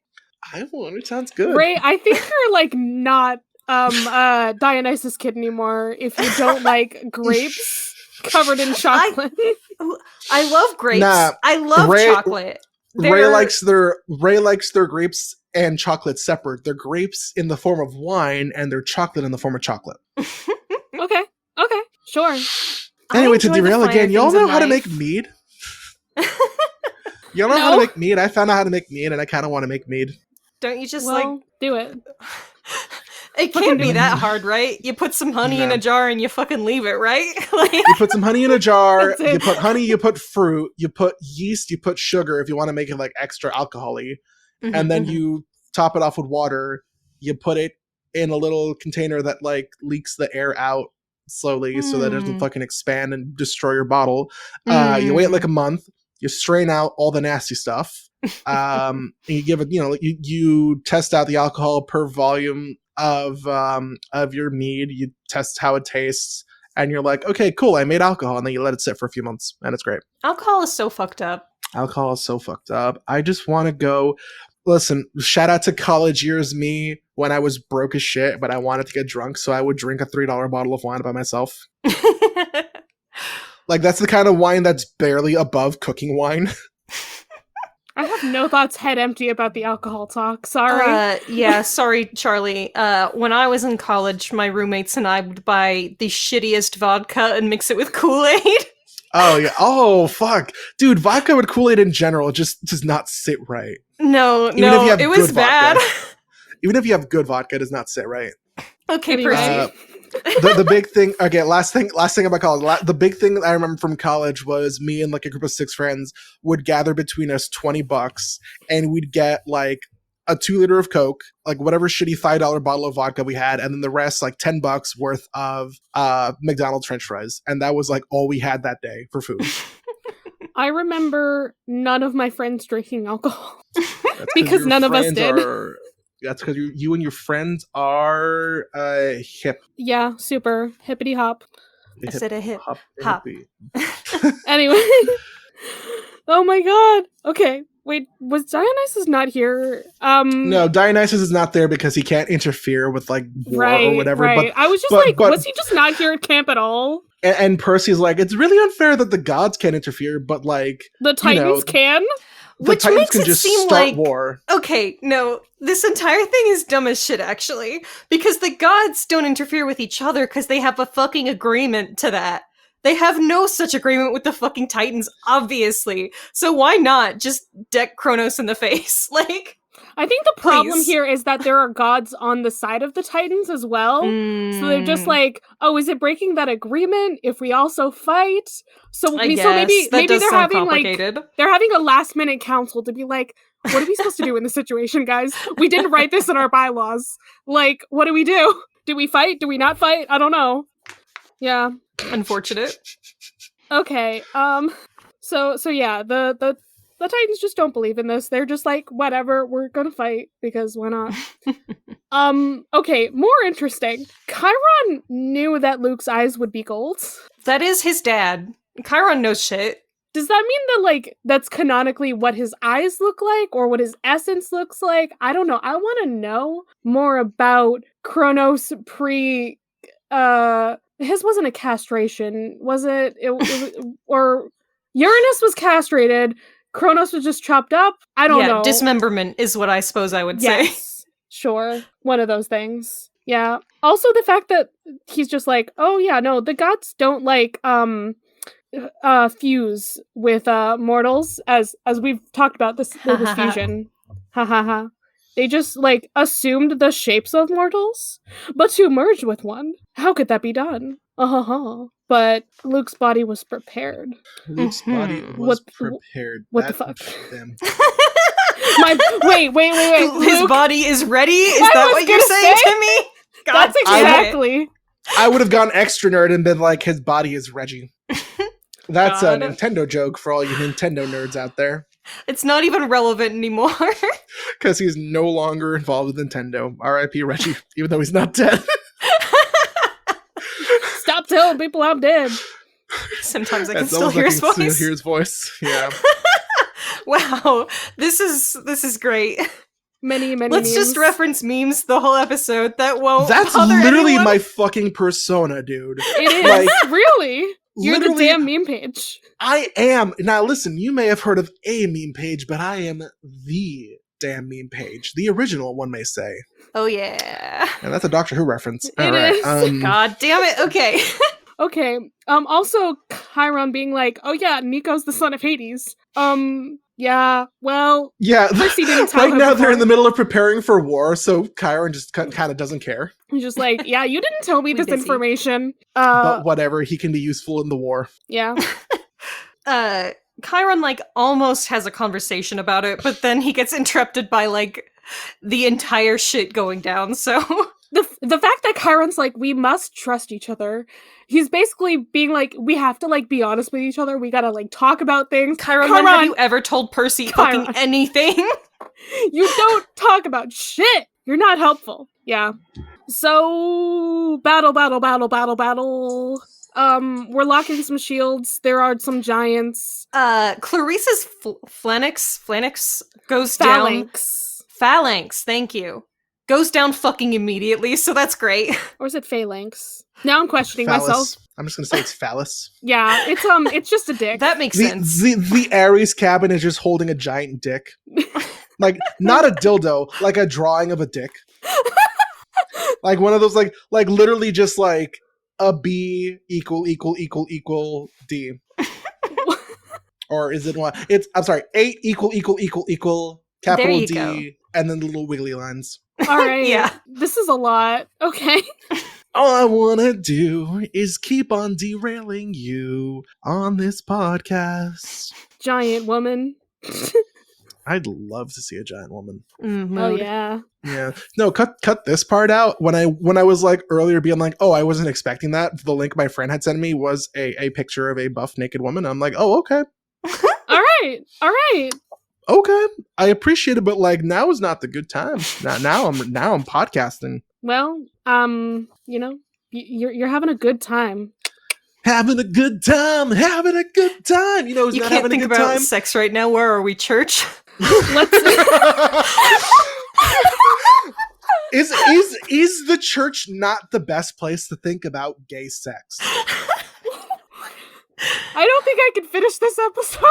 I wonder. It sounds good. Ray, I think you're, like, not Dionysus kid anymore if you don't like grapes covered in chocolate. I love grapes. Nah, I love chocolate. Ray likes their grapes and chocolate separate. They're grapes in the form of wine, and they're chocolate in the form of chocolate. Okay, sure. Anyway, to derail again, y'all know how to make mead? Y'all know how to make mead? I found out how to make mead, and I kind of want to make mead. Don't you just do it? It can't be that hard, right? You put some honey in a jar and you fucking leave it, right? You put some honey in a jar, you put honey, you put fruit, you put yeast, you put sugar if you want to make it like extra alcohol-y, and then you top it off with water. You put it in a little container that like leaks the air out slowly so that it doesn't fucking expand and destroy your bottle. You wait like a month, you strain out all the nasty stuff. And you give it, you test out the alcohol per volume of your mead. You test how it tastes, and you're like, okay, cool, I made alcohol, and then you let it sit for a few months, and it's great. Alcohol is so fucked up. I just want to go Listen, shout out to college years me when I was broke as shit, but I wanted to get drunk, so I would drink a $3 bottle of wine by myself. Like, that's the kind of wine that's barely above cooking wine. I have no thoughts head empty about the alcohol talk. Sorry. Yeah, sorry, Charlie. When I was in college, my roommates and I would buy the shittiest vodka and mix it with Kool-Aid. Oh, yeah. Oh, fuck. Dude, vodka with Kool-Aid in general just does not sit right. No, Even if you have it was good bad. vodka. Even if you have good vodka, it does not sit right. Okay, Anyway. Percy. The big thing, okay, last thing about college. The big thing that I remember from college was me and like a group of 6 friends would gather between us $20 and we'd get like a 2-liter of Coke, like whatever shitty $5 bottle of vodka we had, and then the rest like $10 worth of McDonald's French fries, and that was like all we had that day for food. I remember none of my friends drinking alcohol. That's Because your none of us friends did. That's because you and your friends are hip. Yeah, super hippity hop. I said a hip hop. hippie. Anyway. Oh my god. Okay. Wait, was Dionysus not here? No, Dionysus is not there because he can't interfere with like war Right, or whatever. right. I was just was he just not here at camp at all? And Percy's like, it's really unfair that the gods can't interfere, but like The Titans can? the Which Titans makes can it just seem start like war. Okay, no, this entire thing is dumb as shit, actually. Because the gods don't interfere with each other because they have a fucking agreement to that. They have no such agreement with the fucking Titans, obviously. So why not just deck Kronos in the face? Like, I think the problem Please. here is that there are gods on the side of the Titans as well. So they're just like, oh, is it breaking that agreement if we also fight? So, I guess. so maybe That does they're sound having complicated. like they're having a last minute council to be like, what are we supposed to do in this situation, guys? We didn't write this in our bylaws. Like, what do we do? Do we fight? Do we not fight? I don't know. Yeah. Unfortunate. Okay. So yeah, the Titans just don't believe in this. They're just like, whatever, we're gonna fight because why not? Okay, more interesting. Chiron knew that Luke's eyes would be gold. That is his dad. Chiron knows shit. Does that mean that like that's canonically what his eyes look like or what his essence looks like? I don't know. I want to know more about Kronos pre his wasn't a castration, was it? It was, or Uranus was castrated. Kronos was just chopped up. I don't know. Dismemberment is what I suppose I would say. Yes, sure. One of those things. Yeah. Also, the fact that he's just like, oh yeah, no, the gods don't like fuse with mortals, as we've talked about this fusion. Ha ha ha. They just like assumed the shapes of mortals, but to merge with one, how could that be done? But Luke's body was prepared. Luke's body was prepared. What the fuck? Them. Wait. His Luke, body is ready? Is I that was what you're gonna saying say? to me? God That's damn it. exactly. I would have gone extra nerd and been like, his body is Reggie. That's a God. Nintendo joke for all you Nintendo nerds out there. It's not even relevant anymore. Because he's no longer involved with Nintendo. R.I.P. Reggie, even though he's not dead. Stop telling people I'm dead. Sometimes I can It's still almost hear like his I can still voice. hear his voice. Yeah. Wow, this is great. Many Let's just memes. reference memes the whole episode. That won't That's bother literally anyone. my fucking persona, dude. It is Like, really. You're the literally, damn meme page. I am. Now listen, you may have heard of a meme page, but I am the damn meme page. The original, one may say. Oh yeah. And that's a Doctor Who reference. It is. God damn it. Okay. Okay. Also, Chiron being like, "Oh yeah, Nico's the son of Hades." Yeah. Well, Yeah, Percy didn't tell right him now they're before. in the middle of preparing for war, so Chiron just kind of doesn't care. he's just like, "Yeah, you didn't tell me We this busy. information." But whatever, he can be useful in the war. Yeah. Chiron like almost has a conversation about it, but then he gets interrupted by like the entire shit going down. So The fact that Chiron's like, we must trust each other. He's basically being like, we have to like be honest with each other. We gotta like talk about things. Chiron, when have you ever told Percy Chiron. fucking anything? You don't talk about shit. You're not helpful. Yeah. So battle. We're locking some shields. There are some giants. Clarissa's Phalanx goes down. Phalanx. Phalanx, thank you. Goes down fucking immediately, so that's great. Or is it phalanx? Now I'm questioning Phallus. myself. I'm just gonna say it's phallus. Yeah, it's just a dick. That makes sense. The Ares cabin is just holding a giant dick. Like, not a dildo, like a drawing of a dick. Like one of those, like literally just like a B equal D. Or is it one? I'm sorry, 8 equal capital D, go. and then the little wiggly lines. All right. Yeah. This is a lot. Okay. All I wanna do is keep on derailing you on this podcast. Giant woman. I'd love to see a giant woman. Oh yeah. Yeah. No, cut this part out. When I was like earlier being like, oh, I wasn't expecting that. The link my friend had sent me was a picture of a buff naked woman. I'm like, oh, okay. All right. Okay. I appreciate it, but like now is not the good time. Now I'm podcasting. Well, you know, you're having a good time. Having a good time. You know who's You not can't having think a good about time? sex right now. Where are we, church? Let's Is the church not the best place to think about gay sex? I don't think I can finish this episode.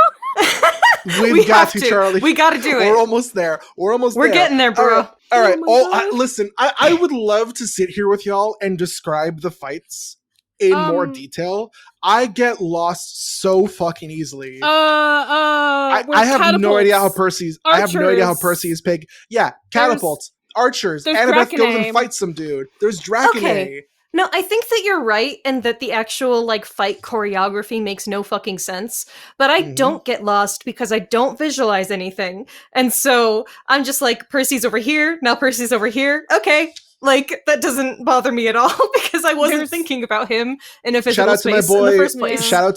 We got to, Charlie. We got to do it. We're almost there. We're getting there, bro. All right. Oh my God. Listen, I would love to sit here with y'all and describe the fights in more detail. I get lost so fucking easily. I have no idea how Percy's. I have no idea how Percy is pig. Yeah, catapults, archers. Annabeth goes and fights some dude. There's Dracone. Okay. No, I think that you're right, and that the actual like fight choreography makes no fucking sense. But I don't get lost because I don't visualize anything, and so I'm just like, Percy's over here, now Percy's over here. Okay, like that doesn't bother me at all because I wasn't thinking about him in a physical space in the first place. Shout out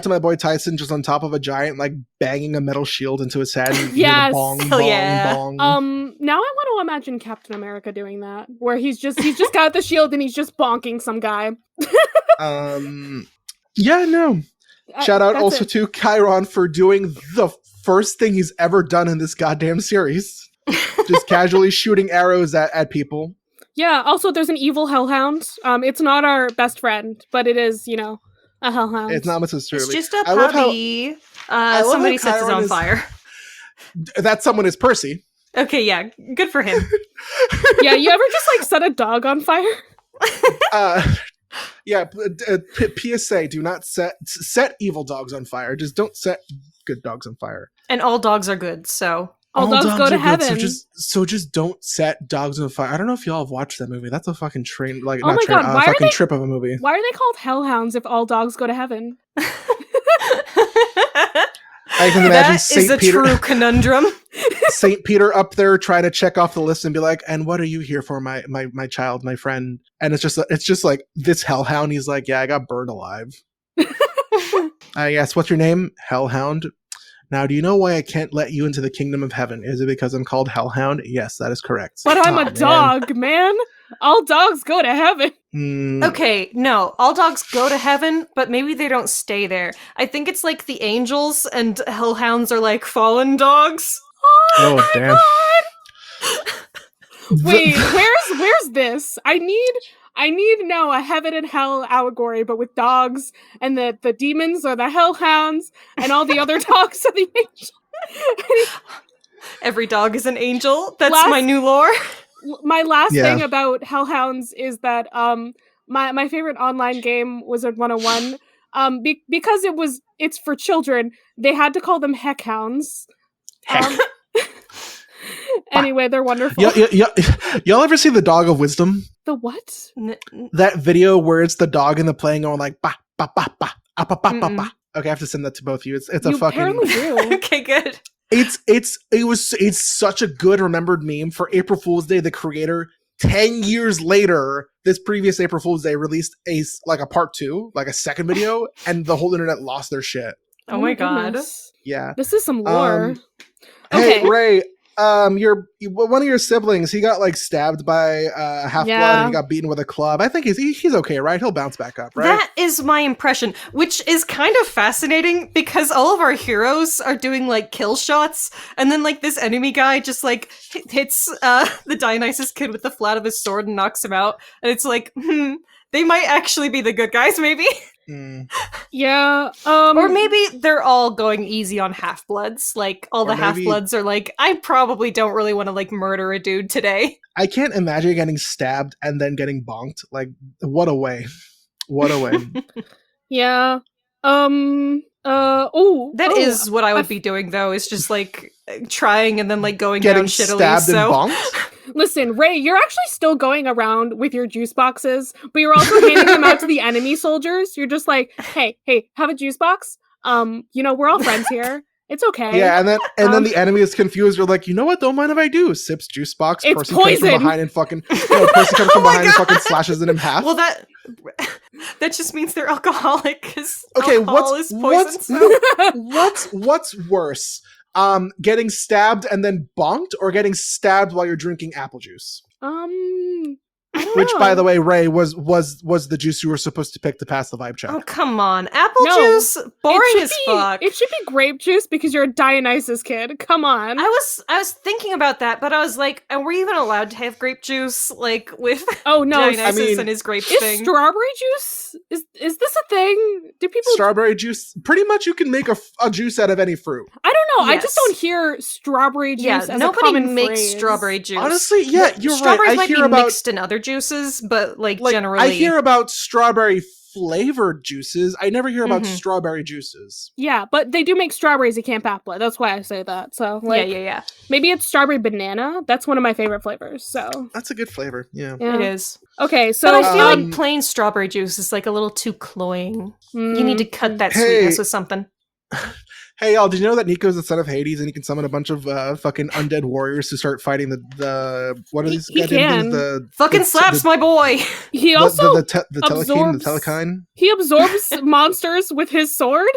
to my boy Tyson, just on top of a giant, like banging a metal shield into his head. Yes, bong, hell bong, yeah. bong. Now I want to imagine Captain America doing that, where he's just got the shield and he's just bonking some guy. Yeah, no. Shout out also to Chiron for doing the first thing he's ever done in this goddamn series. Just casually shooting arrows at people. Yeah, also there's an evil hellhound. It's not our best friend, but it is, you know, a hellhound. It's not Mrs. Truly. It's just a puppy. Somebody sets it on fire. That someone is Percy. Okay, yeah, good for him. Yeah, you ever just like set a dog on fire? Yeah, PSA, do not set evil dogs on fire. Just don't set good dogs on fire. And all dogs are good, so... All dogs go to heaven. So just don't set dogs on fire. I don't know if y'all have watched that movie. That's a fucking train, like Oh not my train, God, why are fucking they- trip of a movie. Why are they called hellhounds if all dogs go to heaven? I can imagine That is a true conundrum. Saint Peter up there trying to check off the list and be like, "And what are you here for, my child, my friend?" And it's just like this hellhound. He's like, "Yeah, I got burned alive." Yes, what's your name? Hellhound. Now, do you know why I can't let you into the kingdom of heaven? Is it because I'm called Hellhound? Yes, that is correct. But I'm Aw, a dog, man. All dogs go to heaven. Okay, no, all dogs go to heaven, but maybe they don't stay there. I think it's like the angels and hellhounds are like fallen dogs. Oh, damn. Wait, where's this? I need now a heaven and hell allegory, but with dogs, and the demons are the hellhounds, and all the other dogs are the angels. Every dog is an angel. That's my new lore. My last thing about hellhounds is that my favorite online game, Wizard 101, because it's for children, they had to call them heckhounds. Anyway, they're wonderful. Y'all ever see the Dog of Wisdom? The what? That video where it's the dog in the playing going like ba ba ba ba ba ba ba ba. Okay, I have to send that to both of you. It's a You fucking. apparently do. Okay, good. It's such a good remembered meme for April Fool's Day. The creator 10 years later, this previous April Fool's Day released a part 2, like a second video, and the whole internet lost their shit. Oh my god. Goodness. Yeah. This is some lore. Hey, Okay. Ray, one of your siblings, he got like stabbed by half-blood and he got beaten with a club. I think he's okay, right? He'll bounce back up, right? That is my impression, which is kind of fascinating because all of our heroes are doing like kill shots, and then like this enemy guy just like hits the Dionysus kid with the flat of his sword and knocks him out, and it's like, they might actually be the good guys, maybe. Yeah. Or maybe they're all going easy on half-bloods. Like, all the half-bloods are like, I probably don't really want to, like, murder a dude today. I can't imagine getting stabbed and then getting bonked. Like, what a way. What a way. Yeah. That is what I would be doing, though, is just, like, trying and then, like, going down shittily. Getting stabbed and bonked? Listen, Ray, you're actually still going around with your juice boxes, but you're also handing them out to the enemy soldiers. You're just like, hey, have a juice box? We're all friends here. It's okay. Yeah, and then the enemy is confused. You're like, you know what? Don't mind if I do. Sips juice box. It's person poison. Comes from behind and fucking. Person comes from behind and fucking slashes it in half. Well, that just means they're alcoholic. Because okay, alcohol is poison. What's worse? Getting stabbed and then bonked, or getting stabbed while you're drinking apple juice? I don't Which, know. by the way, Ray, was the juice you were supposed to pick to pass the vibe check. Oh, come on. Apple juice? Boring as fuck. It should be grape juice because you're a Dionysus kid. Come on. I was thinking about that, but I was like, are we even allowed to have grape juice, like, with Dionysus and his grape thing? Strawberry juice? Is this a thing? Do people... Strawberry juice? Pretty much you can make a juice out of any fruit. I don't know. Yes. I just don't hear strawberry juice as a nobody common makes phrase. Strawberry juice. Honestly, yeah, you're right. Strawberries might hear be about mixed in other juices, but like generally, I hear about strawberry flavored juices. I never hear about strawberry juices. Yeah, but they do make strawberries at Camp Apple. That's why I say that. So like, yeah. Maybe it's strawberry banana. That's one of my favorite flavors. So that's a good flavor. Yeah. It is. Okay, so but I feel like plain strawberry juice is like a little too cloying. You need to cut that sweetness with something. Hey y'all, did you know that Nico's the son of Hades and he can summon a bunch of fucking undead warriors to start fighting the what are these goddamn things? Fucking slaps my boy! He also the telekine. He absorbs monsters with his sword.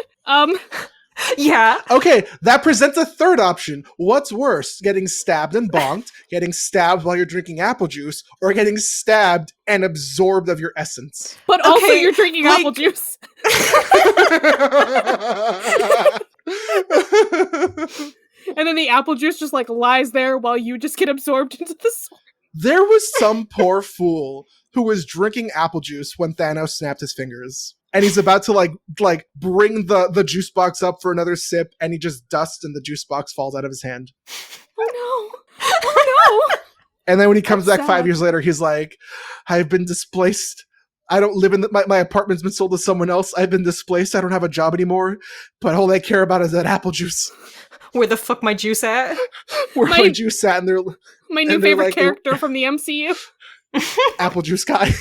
Yeah. Okay, that presents a third option. What's worse, getting stabbed and bonked, getting stabbed while you're drinking apple juice, or getting stabbed and absorbed of your essence? But also you're drinking apple juice. And then the apple juice just like lies there while you just get absorbed into the sword. There was some poor fool who was drinking apple juice when Thanos snapped his fingers. And he's about to like bring the juice box up for another sip, and he just dusts and the juice box falls out of his hand. Oh no. And then when he comes back 5 years later, he's like, I've been displaced. I don't live in my apartment's been sold to someone else. I've been displaced. I don't have a job anymore. But all I care about is that apple juice. Where the fuck my juice at? Where my juice at? And my new favorite character from the MCU. Apple juice guy.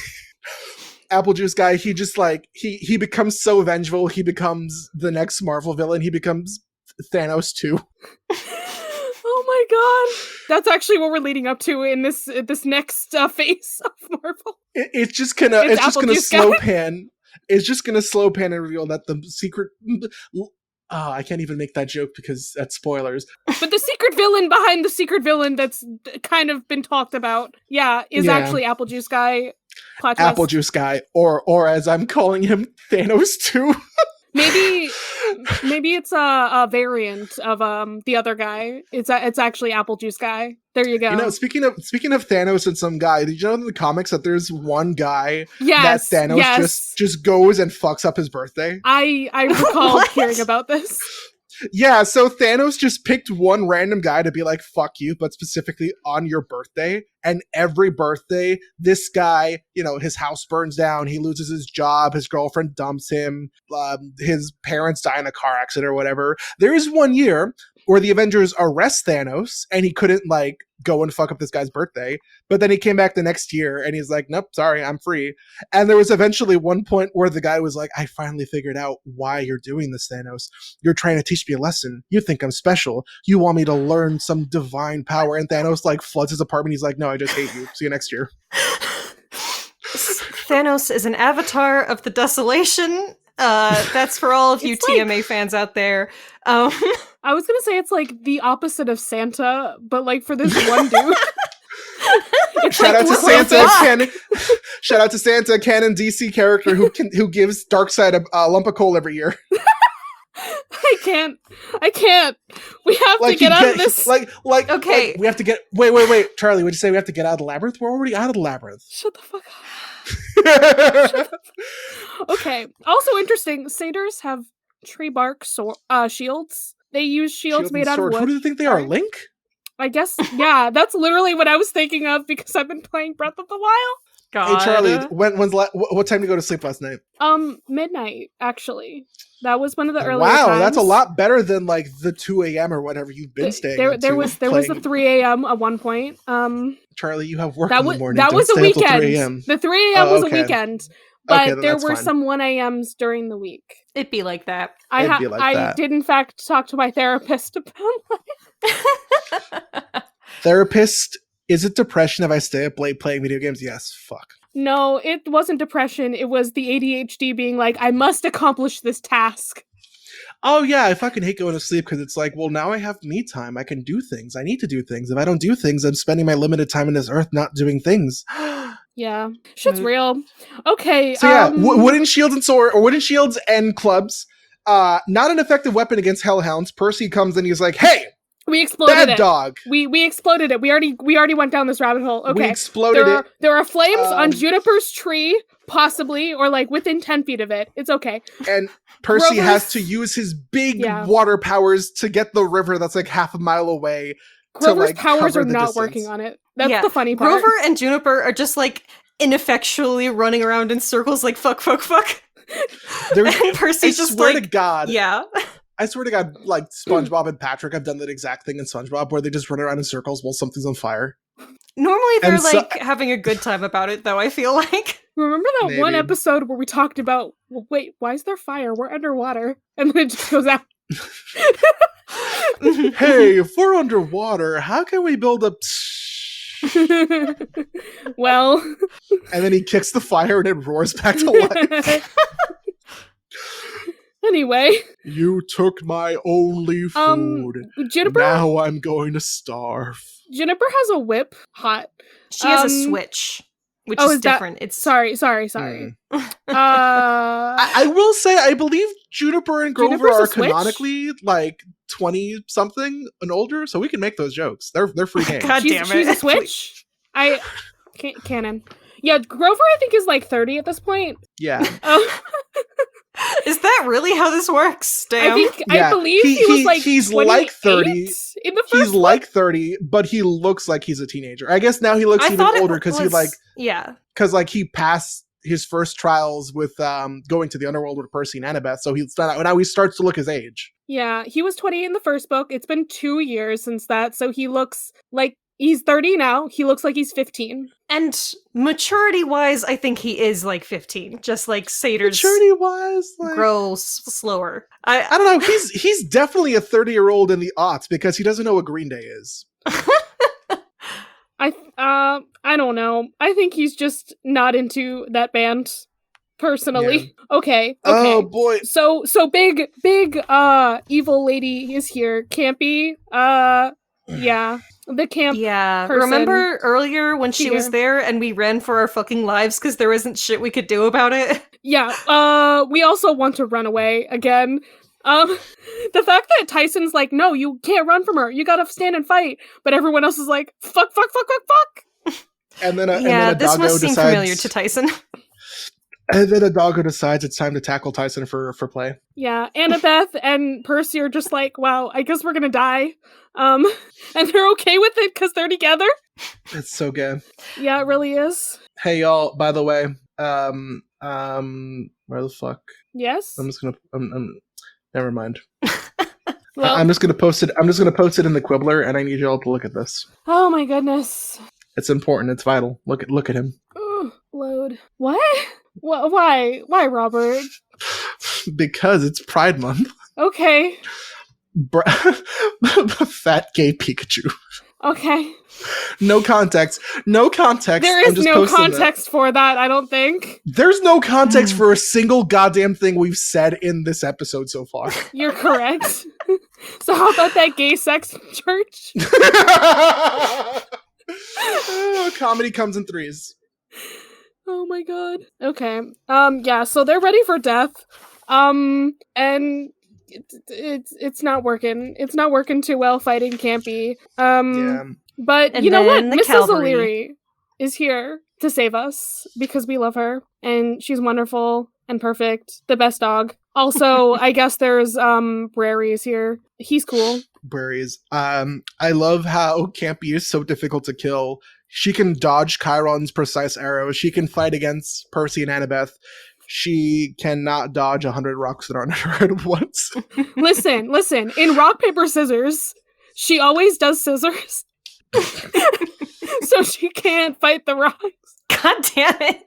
Apple juice guy. He just like he becomes so vengeful. He becomes the next Marvel villain. He becomes Thanos too. Oh my god. That's actually what we're leading up to in this next phase of Marvel. It's just gonna slow pan. It's just gonna slow pan and reveal that the secret. Oh, I can't even make that joke because that's spoilers. But the secret villain behind the secret villain that's kind of been talked about, is actually Apple Juice Guy. Apple Juice Guy, or as I'm calling him, Thanos 2. Maybe it's a variant of the other guy. It's actually Apple Juice Guy. There you go. You know, speaking of Thanos and some guy, did you know in the comics that there's one guy that Thanos just goes and fucks up his birthday? I recall hearing about this. Yeah, so Thanos just picked one random guy to be like, fuck you, but specifically on your birthday. And every birthday, this guy, his house burns down, he loses his job, his girlfriend dumps him, his parents die in a car accident or whatever. There is one year where the Avengers arrest Thanos, and he couldn't, go and fuck up this guy's birthday. But then he came back the next year, and he's like, nope, sorry, I'm free. And there was eventually one point where the guy was like, I finally figured out why you're doing this, Thanos. You're trying to teach me a lesson. You think I'm special. You want me to learn some divine power. And Thanos, floods his apartment. He's like, no, I just hate you. See you next year. Thanos is an avatar of the desolation. That's for all of you TMA fans out there. I was gonna say it's like the opposite of Santa, but like for this one dude. Shout out to Santa, canon. Shout out to Santa, canon DC character who gives Darkseid a lump of coal every year. I can't. We have to get out of this. Okay. We have to get. Wait, Charlie. Would you say we have to get out of the labyrinth? We're already out of the labyrinth. Shut the fuck up. Okay. Also interesting. Satyrs have tree bark shields. They use shields made out of wood. Who do you think they are? Link? I guess, yeah, that's literally what I was thinking of because I've been playing Breath of the Wild. God. Hey Charlie, what time did you go to sleep last night? Midnight, actually. That was one of the earlier Wow, times. that's a lot better than like the 2 a.m. or whatever you've been staying. There was a 3 a.m. at one point. Charlie, you have work in the morning. That was a weekend. The 3 a.m. was a okay. weekend. But Okay, there were fine. some 1 a.m.s during the week. It'd be like that. I did in fact talk to my therapist about Therapist, is it depression if I stay up late playing video games? Yes, fuck. No, it wasn't depression. It was the ADHD being like, I must accomplish this task. Oh yeah, I fucking hate going to sleep because it's like, well, now I have me time. I can do things. I need to do things. If I don't do things, I'm spending my limited time on this earth not doing things. Yeah, shit's real. Okay. So yeah, wooden shields and sword, or wooden shields and clubs. Not an effective weapon against hellhounds. Percy comes and he's like, "Hey, we exploded bad it. dog. We exploded it. We already went down this rabbit hole. Okay, we exploded it. There are flames on Juniper's tree, possibly, or like within 10 feet of it. It's okay. And Percy has to use his big water powers to get the river that's like half a mile away. Grover's powers are not working on it. That's the funny part. Grover and Juniper are just like ineffectually running around in circles like fuck. And Percy's just swear like, to God. Yeah. I swear to God, like SpongeBob and Patrick have done that exact thing in SpongeBob where they just run around in circles while something's on fire. Normally they're having a good time about it though, I feel like. Remember that one episode where we talked about, well, wait, why is there fire? We're underwater. And then it just goes out. Hey, if we're underwater, how can we build a... Well... And then he kicks the fire and it roars back to life. Anyway. You took my only food. Juniper... Now I'm going to starve. Juniper has a whip. Hot. She has a switch. Which is different. It's sorry. I will say, I believe Juniper and Grover are canonically like 20 something and older, so we can make those jokes. They're free game. God damn it! She's a Switch. Canon. Yeah, Grover I think is like 30 at this point. Yeah. Is that really how this works? Damn. I believe he was like he's like 30 in the first. He's like 30, but he looks like he's a teenager. I guess now he looks even older because because like he passed his first trials with going to the underworld with Percy and Annabeth, so now he starts to look his age. Yeah, he was 20 in the first book. It's been 2 years since that, so he looks like he's 30 now. He looks like he's 15. And maturity-wise, I think he is like 15. Just like satyrs maturity-wise, grow slower. I don't know. He's definitely a 30-year-old in the aughts because he doesn't know what Green Day is. I don't know. I think he's just not into that band. Personally. Yeah. Okay. Oh boy. So big evil lady is here. Campy. Yeah. The camp. Yeah. Person. Remember earlier when she was there and we ran for our fucking lives because there wasn't shit we could do about it? Yeah. We also want to run away again. The fact that Tyson's like, no, you can't run from her. You gotta stand and fight. But everyone else is like, fuck. And then this must seem familiar to Tyson. And then a doggo decides it's time to tackle Tyson for play. Yeah, Annabeth and Percy are just like, wow, I guess we're gonna die. And they're okay with it because they're together. It's so good. Yeah, it really is. Hey y'all, by the way, where the fuck? Yes? I'm just gonna never mind. Well, I'm just gonna post it in the Quibbler, and I need y'all to look at this. Oh my goodness. It's important, it's vital. Look at him. Oh, load. What? Why, Robert? Because it's Pride Month. Okay. Fat gay Pikachu. Okay. No context. No context. There I'm is just no posting that. context for that, I don't think. There's no context for a single goddamn thing we've said in this episode so far. You're correct. So how about that gay sex church? Comedy comes in threes. Oh my god. Okay. Yeah, so they're ready for death. And it's not working. It's not working too well fighting Campy. Yeah. But And you know what? then the Mrs. cavalry. O'Leary is here to save us because we love her and she's wonderful and perfect. The best dog. Also, I guess there's Brary is here. He's cool. Berries. I love how Campy is so difficult to kill. She can dodge Chiron's precise arrows. She can fight against Percy and Annabeth. She cannot dodge 100 rocks that aren't at her head at once. Listen. In rock, paper, scissors, she always does scissors. So she can't fight the rocks. God damn it.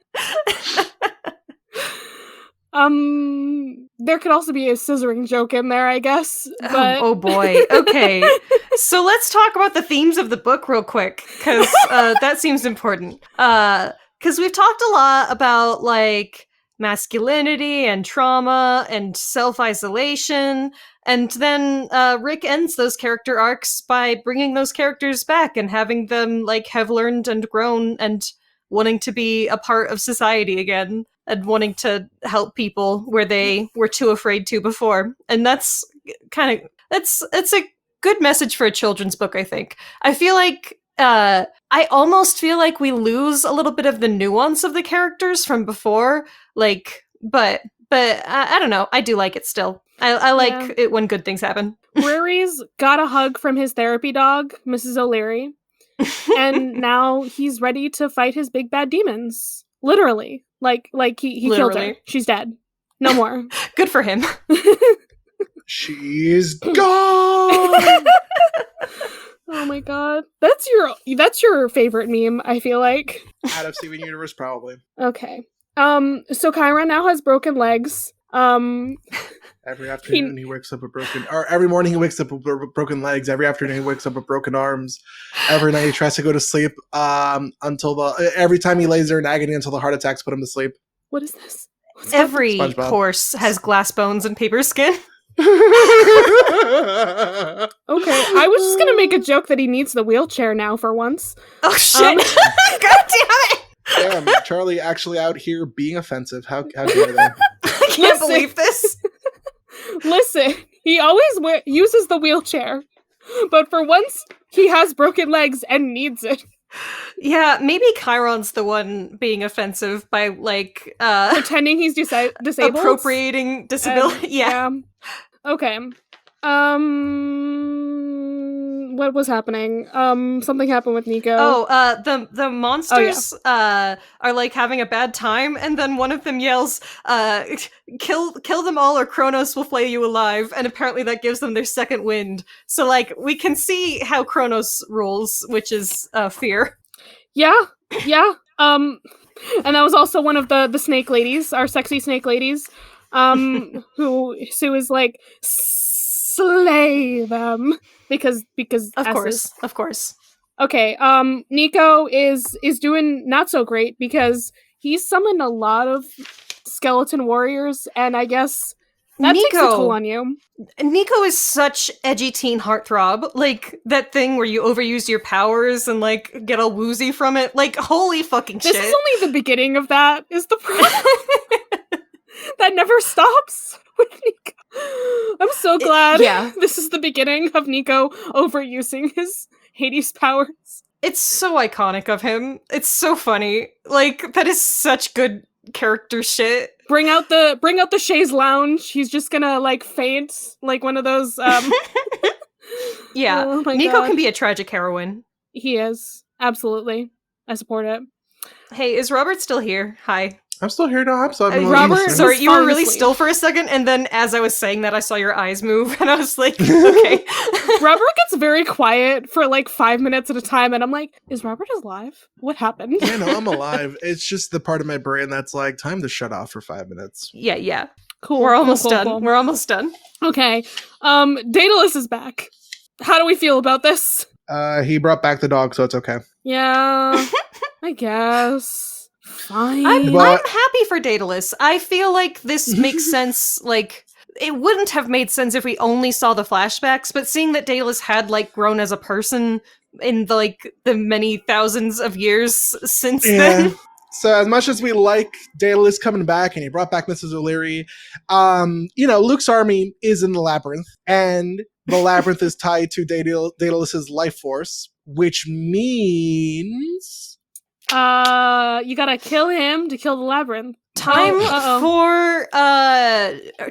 There could also be a scissoring joke in there, I guess. But Oh boy. Okay. So let's talk about the themes of the book real quick, because that seems important. Because we've talked a lot about, like, masculinity and trauma and self-isolation, and then Rick ends those character arcs by bringing those characters back and having them, like, have learned and grown and wanting to be a part of society again and wanting to help people where they were too afraid to before. And that's kind of it's a good message for a children's book, I think. I feel like I almost feel like we lose a little bit of the nuance of the characters from before, like, but I don't know. I do like it still. I like it when good things happen. Brary's got a hug from his therapy dog, Mrs. O'Leary, and now he's ready to fight his big bad demons. Literally. Like he killed her. Literally. She's dead. No more. Good for him. She's gone! Oh my god. That's your favorite meme, I feel like. Out of Steven Universe, probably. Okay. So Chiron now has broken legs. Every afternoon he wakes up with broken, or every morning he wakes up with broken legs. Every afternoon he wakes up with broken arms. Every night he tries to go to sleep every time he lays there in agony until the heart attacks put him to sleep. What is this? What's Every SpongeBob. horse has glass bones and paper skin. Okay, I was just gonna make a joke that he needs the wheelchair now for once. Oh shit! God damn it! Damn, Charlie actually out here being offensive. How dare they? I can't Listen. believe this. Listen, he always uses the wheelchair, but for once he has broken legs and needs it. Yeah, maybe Chiron's the one being offensive by, like, Pretending he's disabled. appropriating disability. Yeah. Okay. What was happening? Something happened with Nico. The monsters are like having a bad time, and then one of them yells, kill them all or Kronos will flay you alive, and apparently that gives them their second wind. So, like, we can see how Kronos rules, which is fear. Yeah. And that was also one of the snake ladies, our sexy snake ladies, who is like, slay them because Of course. Okay, Nico is doing not so great because he's summoned a lot of skeleton warriors, and I guess that takes a toll on you. Nico is such edgy teen heartthrob. Like, that thing where you overuse your powers and, like, get all woozy from it. Like, holy fucking shit. This is only the beginning of that, is the problem. That never stops with Nico. I'm so glad this is the beginning of Nico overusing his Hades powers. It's so iconic of him. It's so funny. Like, that is such good character shit. Bring out the chaise lounge. He's just gonna, like, faint like one of those Yeah. Oh my Nico God. can be a tragic heroine. He is. Absolutely. I support it. Hey, is Robert still here? Hi. I'm still here now. I'm still Robert, listening. Sorry, you were falling really asleep. still for a second, and then as I was saying that, I saw your eyes move, and I was like, okay. Robert gets very quiet for like 5 minutes at a time, and I'm like, is Robert alive? What happened? Yeah, no, I'm alive. It's just the part of my brain that's like, time to shut off for 5 minutes. Yeah. Cool. We're almost cool, done. cool. We're almost done. Okay. Daedalus is back. How do we feel about this? He brought back the dog, so it's okay. Yeah, I guess. Fine. I'm But- happy for Daedalus. I feel like this makes sense. Like, it wouldn't have made sense if we only saw the flashbacks, but seeing that Daedalus had, like, grown as a person in, the many thousands of years since then. So as much as we like Daedalus coming back and he brought back Mrs. O'Leary, Luke's army is in the Labyrinth, and the Labyrinth is tied to Daedalus's life force, which means... You gotta kill him to kill the Labyrinth. Time for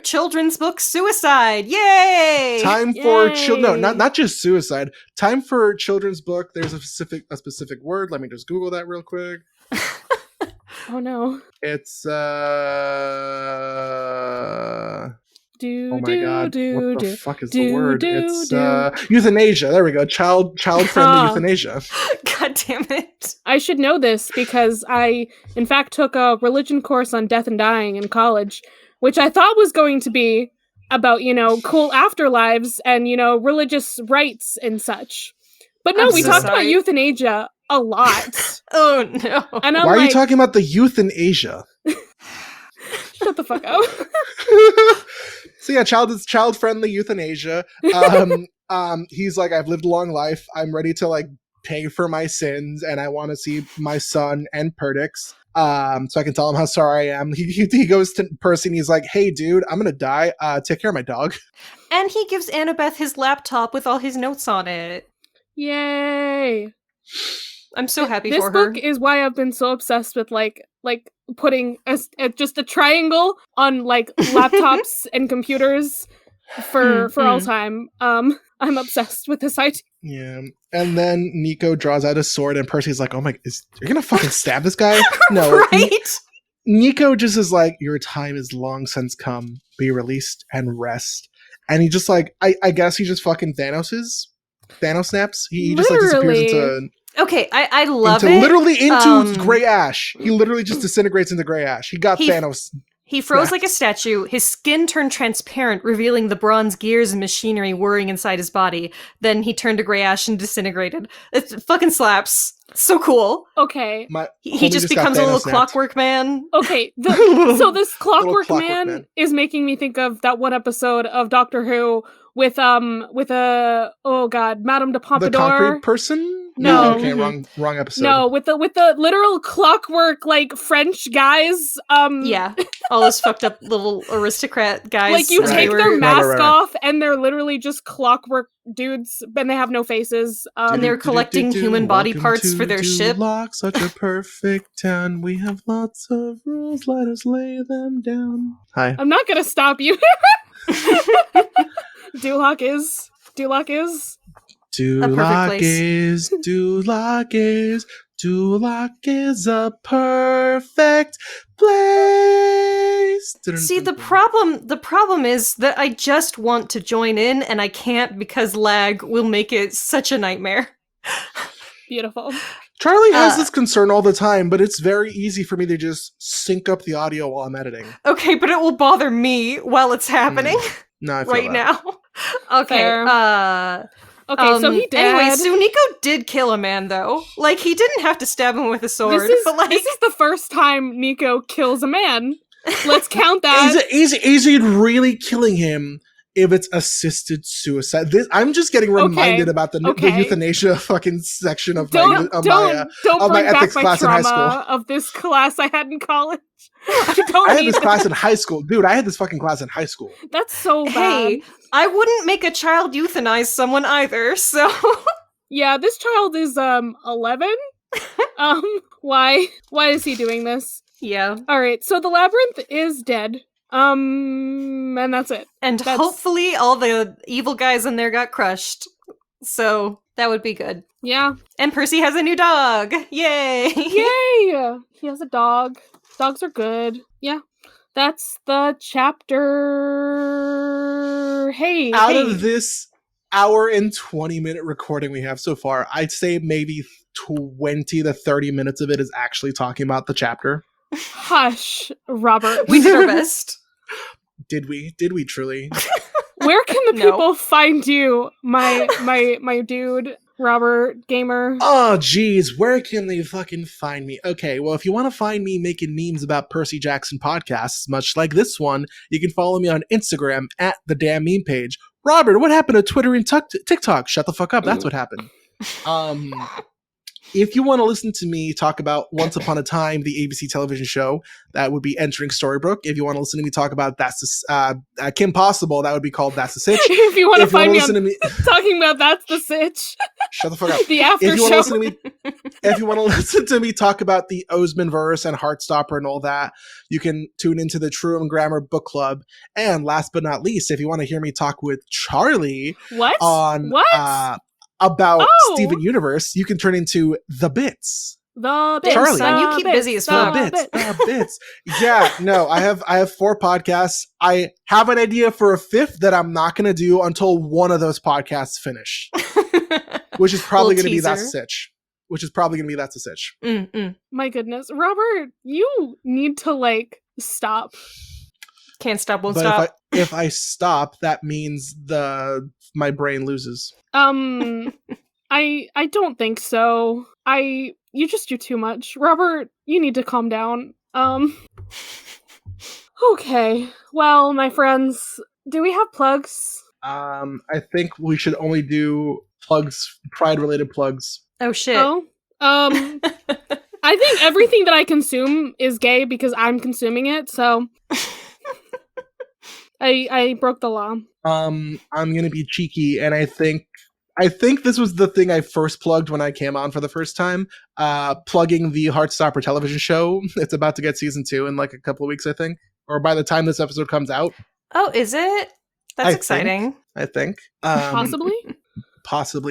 children's book suicide. Yay! Time for not just suicide. Time for children's book. There's a specific word. Let me just Google that real quick. Oh no. It's Do, oh my god, what the fuck is the do, word? do, It's do. euthanasia. There we go. Child-friendly euthanasia. God damn it. I should know this because I, in fact, took a religion course on death and dying in college, which I thought was going to be about, cool afterlives and, religious rites and such. But no, I'm we so talked about sorry. euthanasia a lot. Oh no. And I'm Why are you like, talking about the euthanasia? shut the fuck up. So yeah, child-friendly euthanasia. He's like, I've lived a long life. I'm ready to pay for my sins, and I want to see my son and Perdix. So I can tell him how sorry I am. He goes to Percy and he's like, hey dude, I'm gonna die. Take care of my dog. And he gives Annabeth his laptop with all his notes on it. Yay. I'm so happy This for her. book is why I've been so obsessed with putting just a triangle on laptops and computers for all time. I'm obsessed with this idea. Yeah. And then Nico draws out a sword and Percy's like, oh my, you're gonna fucking stab this guy? No. Right? Nico just is like, your time is long since come. Be released and rest. And he just I guess he just fucking Thanos snaps. He just disappears into... Okay, I love into, it. Literally into gray ash. He literally just disintegrates into gray ash. He got Thanos. He froze snapped. like a statue. His skin turned transparent, revealing the bronze gears and machinery whirring inside his body. Then he turned to gray ash and disintegrated. It fucking slaps. So cool. Okay. He just becomes a little clockwork man. Okay. So this clockwork man is making me think of that one episode of Doctor Who with Madame de Pompadour. The concrete person? No. Okay, wrong episode. No, with the literal clockwork French guys. Yeah, all those fucked up little aristocrat guys. You take their mask right. off, and they're literally just clockwork dudes, and they have no faces. And they're collecting human body parts for their ship. Duloc, such a perfect town. We have lots of rules. Let us lay them down. Hi. I'm not gonna stop you. Duloc is. Duloc is a perfect place. See, the problem is that I just want to join in and I can't because lag will make it such a nightmare. Beautiful. Charlie has this concern all the time, but it's very easy for me to just sync up the audio while I'm editing. Okay, but it will bother me while it's happening. No, I feel right that. now. Okay. Fair. Okay, so he did. Anyway, so Nico did kill a man, though. He didn't have to stab him with a sword. This is the first time Nico kills a man. Let's count that. Is it really killing him if it's assisted suicide? I'm just getting reminded about the euthanasia fucking section of my ethics class in high school. Of this class I had in college. I had this class in high school. Dude, I had this fucking class in high school. That's so bad. Hey, I wouldn't make a child euthanize someone either, so... Yeah, this child is, 11? Why is he doing this? Yeah. Alright, so the Labyrinth is dead. And that's it. And hopefully all the evil guys in there got crushed. So, that would be good. Yeah. And Percy has a new dog! Yay! Yay! He has a dog. Dogs are good. Yeah. That's the chapter. Hey. Out of this hour and 20-minute recording we have so far, I'd say maybe 20 to 30 minutes of it is actually talking about the chapter. Hush, Robert. We did our best. Did we? Did we truly? Where can the people find you, my dude? Robert Gaymer? Oh, geez, where can they fucking find me? Okay, well, if you want to find me making memes about Percy Jackson podcasts, much like this one, you can follow me on Instagram at the damn meme page. Robert, what happened to Twitter and TikTok? Shut the fuck up. That's what happened. If you want to listen to me talk about Once Upon a Time, the ABC television show, that would be entering Storybrooke. If you want to listen to me talk about Kim Possible, that would be called That's the Sitch. If you want to find me talking about That's the Sitch. Shut the fuck up. The after if you show. Want to listen to me, if you want to listen to me talk about the Osman verse and Heartstopper and all that, you can tune into the Truham Grammar Book Club. And last but not least, if you want to hear me talk with Charlie about Steven Universe, you can turn into The Bits. The Bits. Charlie. Son, you keep busy as fuck. The Bits. Yeah, no, I have 4 podcasts. I have an idea for a 5th that I'm not going to do until one of those podcasts finish. Which is probably going to be That's a Sitch. My goodness. Robert, you need to, stop. Can't stop, won't stop. If I stop, that means my brain loses. I don't think so. You just do too much. Robert, you need to calm down. Okay. Well, my friends, do we have plugs? I think we should only do plugs, Pride-related plugs. Oh, shit. Oh? I think everything that I consume is gay because I'm consuming it, so... I broke the law. I'm gonna be cheeky, and I think this was the thing I first plugged when I came on for the first time. Plugging the Heartstopper television show. It's about to get season 2 in a couple of weeks, I think, or by the time this episode comes out. Oh, is it? That's exciting. I think. Possibly.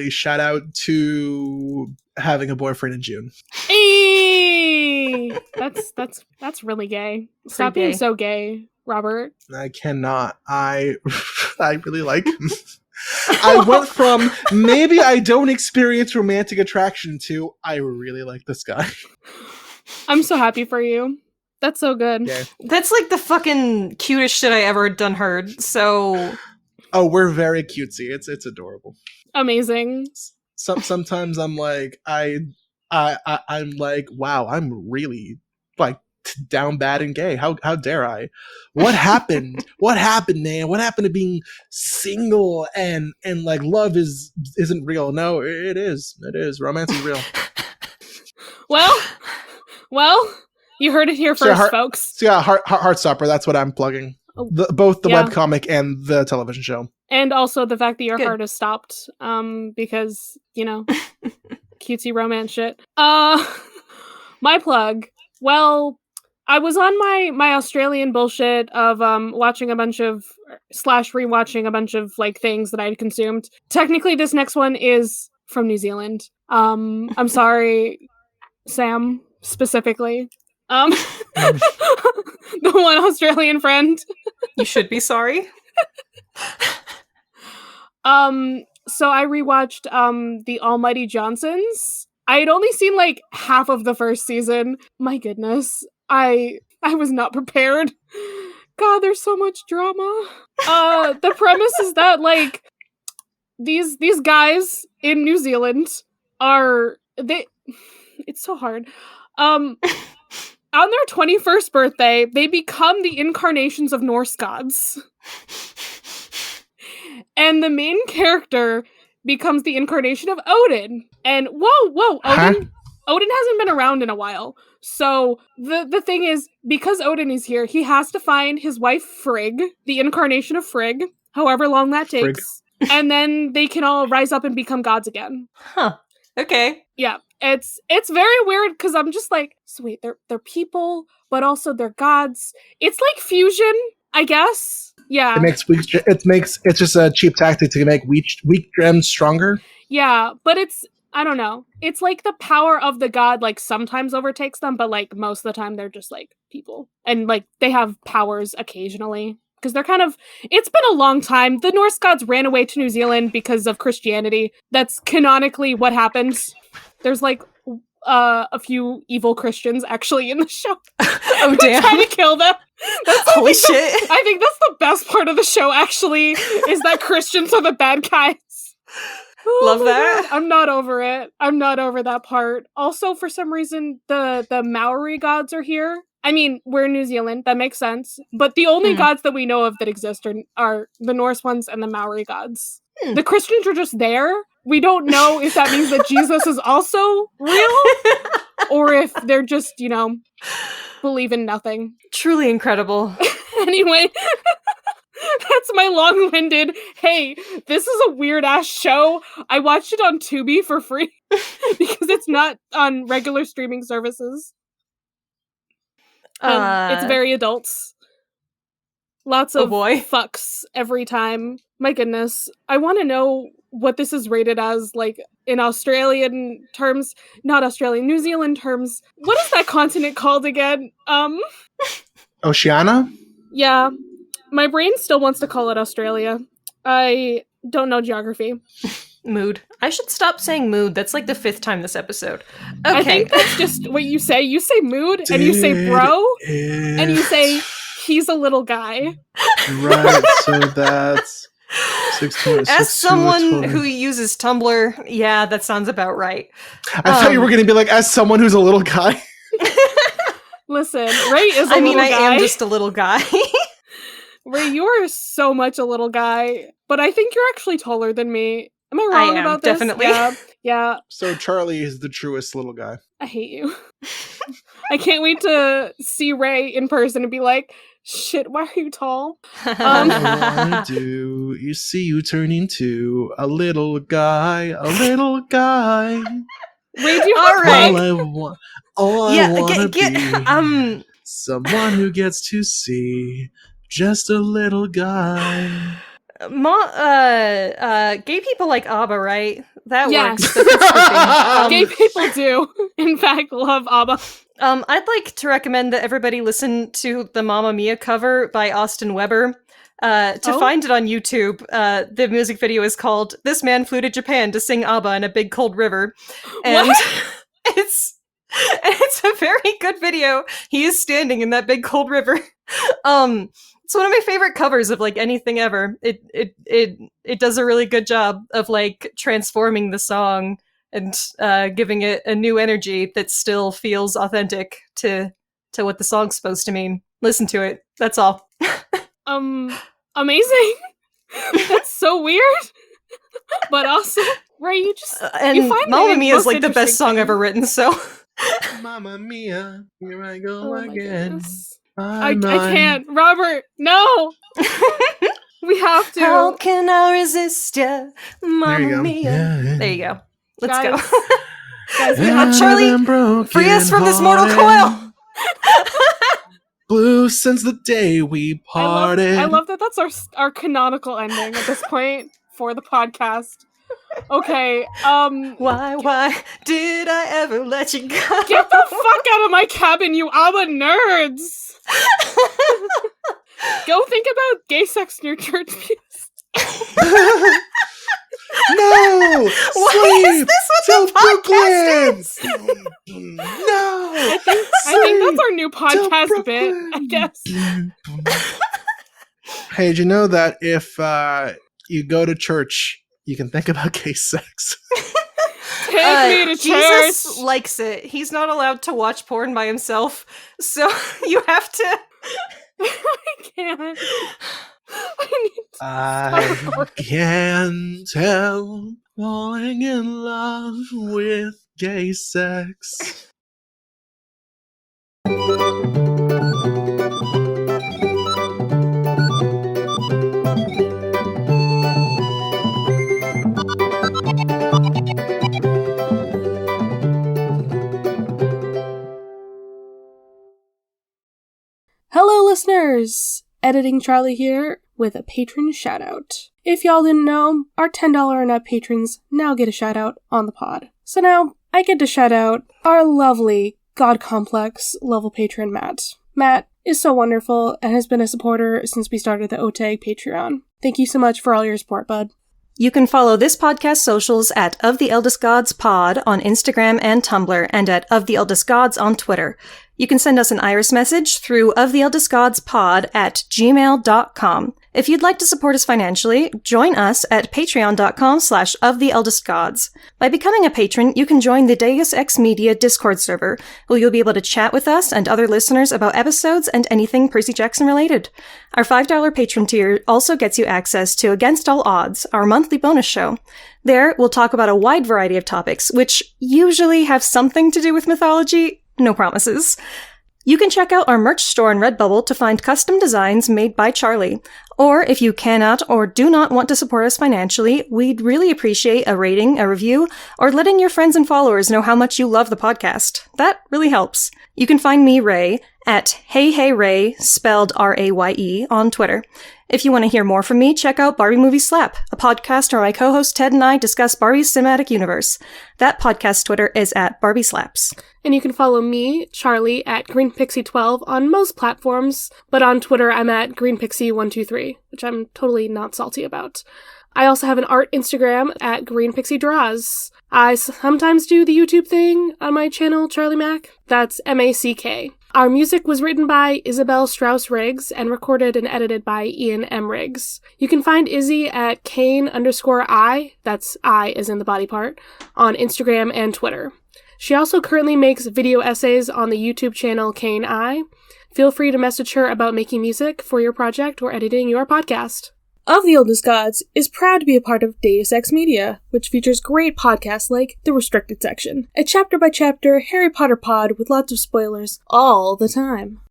Shout out to having a boyfriend in June. Hey, that's really gay. Stop being so gay, Robert. I cannot. I really like him. I went from maybe I don't experience romantic attraction to I really like this guy. I'm so happy for you. That's so good. Yeah. That's the fucking cutest shit I ever heard. So. Oh, we're very cutesy. It's adorable. Amazing. Sometimes I'm I'm like, wow, I'm really down bad and gay. How dare I? What happened? What happened, man? What happened to being single and love isn't real? No, it is. It is. Romance is real. Well, you heard it here first, folks. So yeah, Heartstopper. That's what I'm plugging. Both the webcomic and the television show. And also the fact that your heart has stopped, because, cutesy romance shit. My plug. Well, I was on my Australian bullshit of watching a bunch of /rewatching a bunch of things that I'd consumed. Technically, this next one is from New Zealand. I'm sorry, Sam, specifically. The one Australian friend. You should be sorry. So I rewatched The Almighty Johnsons. I had only seen half of the first season. My goodness. I was not prepared. God, there's so much drama. The premise is that these guys in New Zealand it's so hard. On their 21st birthday, they become the incarnations of Norse gods. And the main character becomes the incarnation of Odin. And whoa, Odin hasn't been around in a while. So the thing is, because Odin is here, he has to find his wife Frigg, the incarnation of Frigg, however long that takes. And then they can all rise up and become gods again. Huh. Okay. Yeah. It's very weird because I'm just so wait, they're people, but also they're gods. It's fusion, I guess. Yeah. It's just a cheap tactic to make weak gems stronger. Yeah, but I don't know. It's the power of the god sometimes overtakes them, but most of the time they're just people. And they have powers occasionally. Because they're it's been a long time. The Norse gods ran away to New Zealand because of Christianity. That's canonically what happens. There's a few evil Christians actually in the show. Oh damn! Trying to kill them. Holy shit! I think that's the best part of the show. Actually, is that Christians are the bad guys. Love that. I'm not over it. I'm not over that part. Also, for some reason, the Maori gods are here. I mean, we're in New Zealand. That makes sense. But the only gods that we know of that exist are the Norse ones and the Maori gods. The Christians are just there. We don't know if that means that Jesus is also real or if they're just, believe in nothing. Truly incredible. Anyway, that's my long-winded, hey, this is a weird-ass show. I watched it on Tubi for free because it's not on regular streaming services. It's very adults. Lots of fucks every time. My goodness. I want to know what this is rated as, like, in Australian terms. Not Australian, New Zealand terms. What is that continent called again? Oceania? Yeah. My brain still wants to call it Australia. I don't know geography. Mood. I should stop saying mood. That's like the 5th time this episode. Okay. I think that's just what you say. You say mood, and you say bro, and you say he's a little guy. Right, so that's 16. As someone who uses Tumblr, yeah, that sounds about right. I thought you were going to be like, as someone who's a little guy. Listen, Ray is a little guy. I am just a little guy. Ray, you are so much a little guy, but I think you're actually taller than me. Am I wrong about this? Definitely. Yeah. So Charlie is the truest little guy. I hate you. I can't wait to see Ray in person and be like, shit, why are you tall? What I do, you see you turn into a little guy. Ray, do you have all I want to be someone who gets to see just a little guy. Gay people like ABBA, right? That yes. works. Gay people do, in fact, love ABBA. I'd like to recommend that everybody listen to the Mamma Mia cover by Austin Weber. To find it on YouTube, the music video is called "This Man Flew to Japan to Sing ABBA in a Big Cold River," and it's a very good video. He is standing in that big cold river. It's one of my favorite covers of like anything ever. It does a really good job of like transforming the song and giving it a new energy that still feels authentic to what the song's supposed to mean. Listen to it. That's all. Amazing. That's so weird. But also, Ray, you just you find Mamma Mia is like the best song ever written. So, Mamma Mia, here I go again. Goodness. I can't. Robert, no! We have to. How can I resist you, Mamma Mia? Yeah. There you go. Let's Guys, go. Guys, we have Charlie, free us from this mortal coil! Blue since the day we parted. I love that that's our canonical ending at this point for the podcast. Okay, Why did I ever let you go? Get the fuck out of my cabin, you ABBA nerds! Go think about gay sex in your church pews. No! Why is this what the podcast is? No! I think that's our new podcast bit, I guess. Hey, did you know that if you go to church, you can think about gay sex? Take me to Jesus church! likes it. He's not allowed to watch porn by himself, so you have to... I can't. I can tell falling in love with gay sex. Hello, listeners! Editing Charlie here with a patron shoutout. If y'all didn't know, our $10 and up patrons now get a shoutout on the pod. So now, I get to shout out our lovely God Complex level patron, Matt. Matt is so wonderful and has been a supporter since we started the OTAG Patreon. Thank you so much for all your support, bud. You can follow this podcast socials at Of the Eldest Gods Pod on Instagram and Tumblr, and at Of the Eldest Gods on Twitter. You can send us an iris message through oftheeldestgodspod@gmail.com. If you'd like to support us financially, join us at patreon.com/oftheeldestgods. By becoming a patron, you can join the Deus Ex Media Discord server, where you'll be able to chat with us and other listeners about episodes and anything Percy Jackson related. Our $5 patron tier also gets you access to Against All Odds, our monthly bonus show. There, we'll talk about a wide variety of topics, which usually have something to do with mythology. No promises. You can check out our merch store on Redbubble to find custom designs made by Charlie. Or if you cannot or do not want to support us financially, we'd really appreciate a rating, a review, or letting your friends and followers know how much you love the podcast. That really helps. You can find me, Ray, at HeyHeyRay, spelled R-A-Y-E, on Twitter. If you want to hear more from me, check out Barbie Movie Slap, a podcast where my co-host Ted and I discuss Barbie's cinematic universe. That podcast Twitter is at Barbie Slaps. And you can follow me, Charlie, at GreenPixie12 on most platforms, but on Twitter I'm at GreenPixie123, which I'm totally not salty about. I also have an art Instagram at GreenPixieDraws. I sometimes do the YouTube thing on my channel, Charlie Mac. That's M-A-C-K. Our music was written by Isabel Strauss-Riggs and recorded and edited by Ian M. Riggs. You can find Izzy at Kane_I, that's I as in the body part, on Instagram and Twitter. She also currently makes video essays on the YouTube channel Kane I. Feel free to message her about making music for your project or editing your podcast. Of the Oldest Gods is proud to be a part of Deus Ex Media, which features great podcasts like The Restricted Section, a chapter-by-chapter Harry Potter pod with lots of spoilers all the time.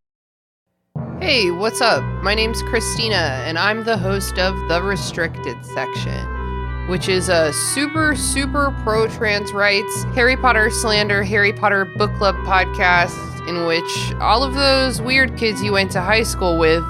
Hey, what's up? My name's Christina, and I'm the host of The Restricted Section, which is a super pro-trans rights, Harry Potter slander, Harry Potter book club podcast in which all of those weird kids you went to high school with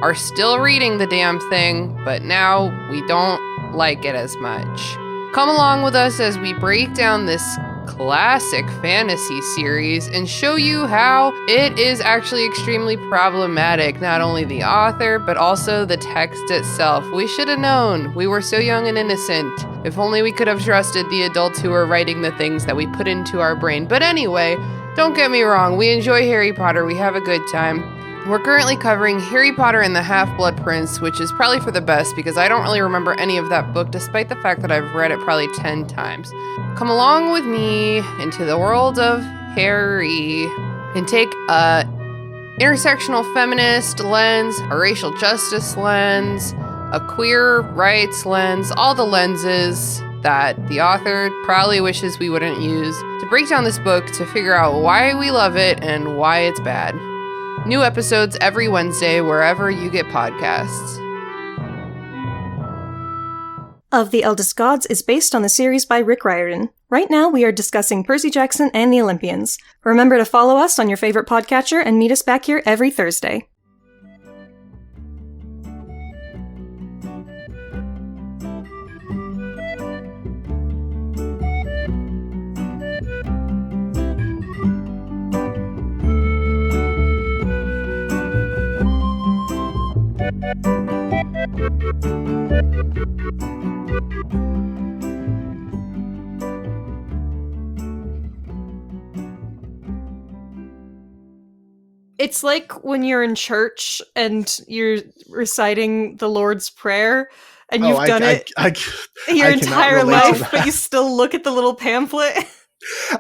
are still reading the damn thing, but now we don't like it as much. Come along with us as we break down this classic fantasy series and show you how it is actually extremely problematic, not only the author, but also the text itself. We should have known. We were so young and innocent. If only we could have trusted the adults who are writing the things that we put into our brain. But anyway, don't get me wrong, we enjoy Harry Potter, we have a good time. We're currently covering Harry Potter and the Half-Blood Prince, which is probably for the best because I don't really remember any of that book, despite the fact that I've read it probably 10 times. Come along with me into the world of Harry and take a intersectional feminist lens, a racial justice lens, a queer rights lens, all the lenses that the author probably wishes we wouldn't use to break down this book to figure out why we love it and why it's bad. New episodes every Wednesday wherever you get podcasts. Of the Eldest Gods is based on the series by Rick Riordan. Right now we are discussing Percy Jackson and the Olympians. Remember to follow us on your favorite podcatcher and meet us back here every Thursday. It's like when you're in church and you're reciting the Lord's Prayer and you've done it your entire life, but you still look at the little pamphlet.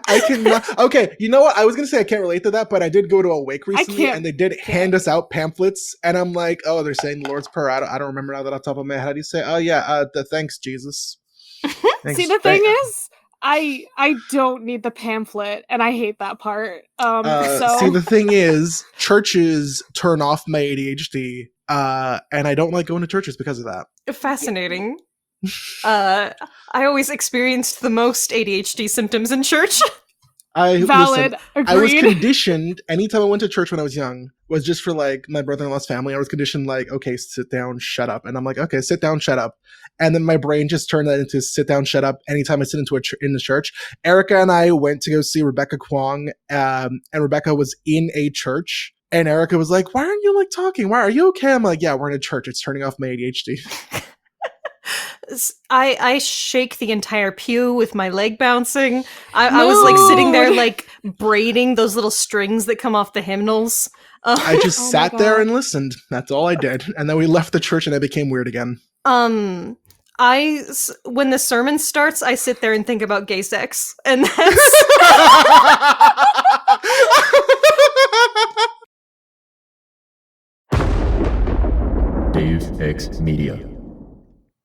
I cannot. Okay, you know what? I was going to say I can't relate to that, but I did go to a wake recently and they did hand us out pamphlets. And I'm like, oh, they're saying the Lord's Prayer. I don't remember now that off the top of my head. How do you say? Oh, yeah, the thanks, Jesus. Thanks. See, the thing is, I don't need the pamphlet, and I hate that part. See, the thing is, churches turn off my ADHD, and I don't like going to churches because of that. Fascinating. I always experienced the most ADHD symptoms in church. Valid. Agreed. I was conditioned, anytime I went to church when I was young, was just for like my brother-in-law's family. I was conditioned like, okay, sit down, shut up. And I'm like, okay, sit down, shut up. And then my brain just turned that into sit down, shut up anytime I sit into in the church. Erica and I went to go see Rebecca Kwong, and Rebecca was in a church. And Erica was like, why aren't you like talking? Why are you okay? I'm like, yeah, we're in a church. It's turning off my ADHD. I shake the entire pew with my leg bouncing. I was like sitting there like braiding those little strings that come off the hymnals. I just Oh my sat there God. and listened. That's all I did. And then we left the church and I became weird again. When the sermon starts, I sit there and think about gay sex, and that's Dave X Media.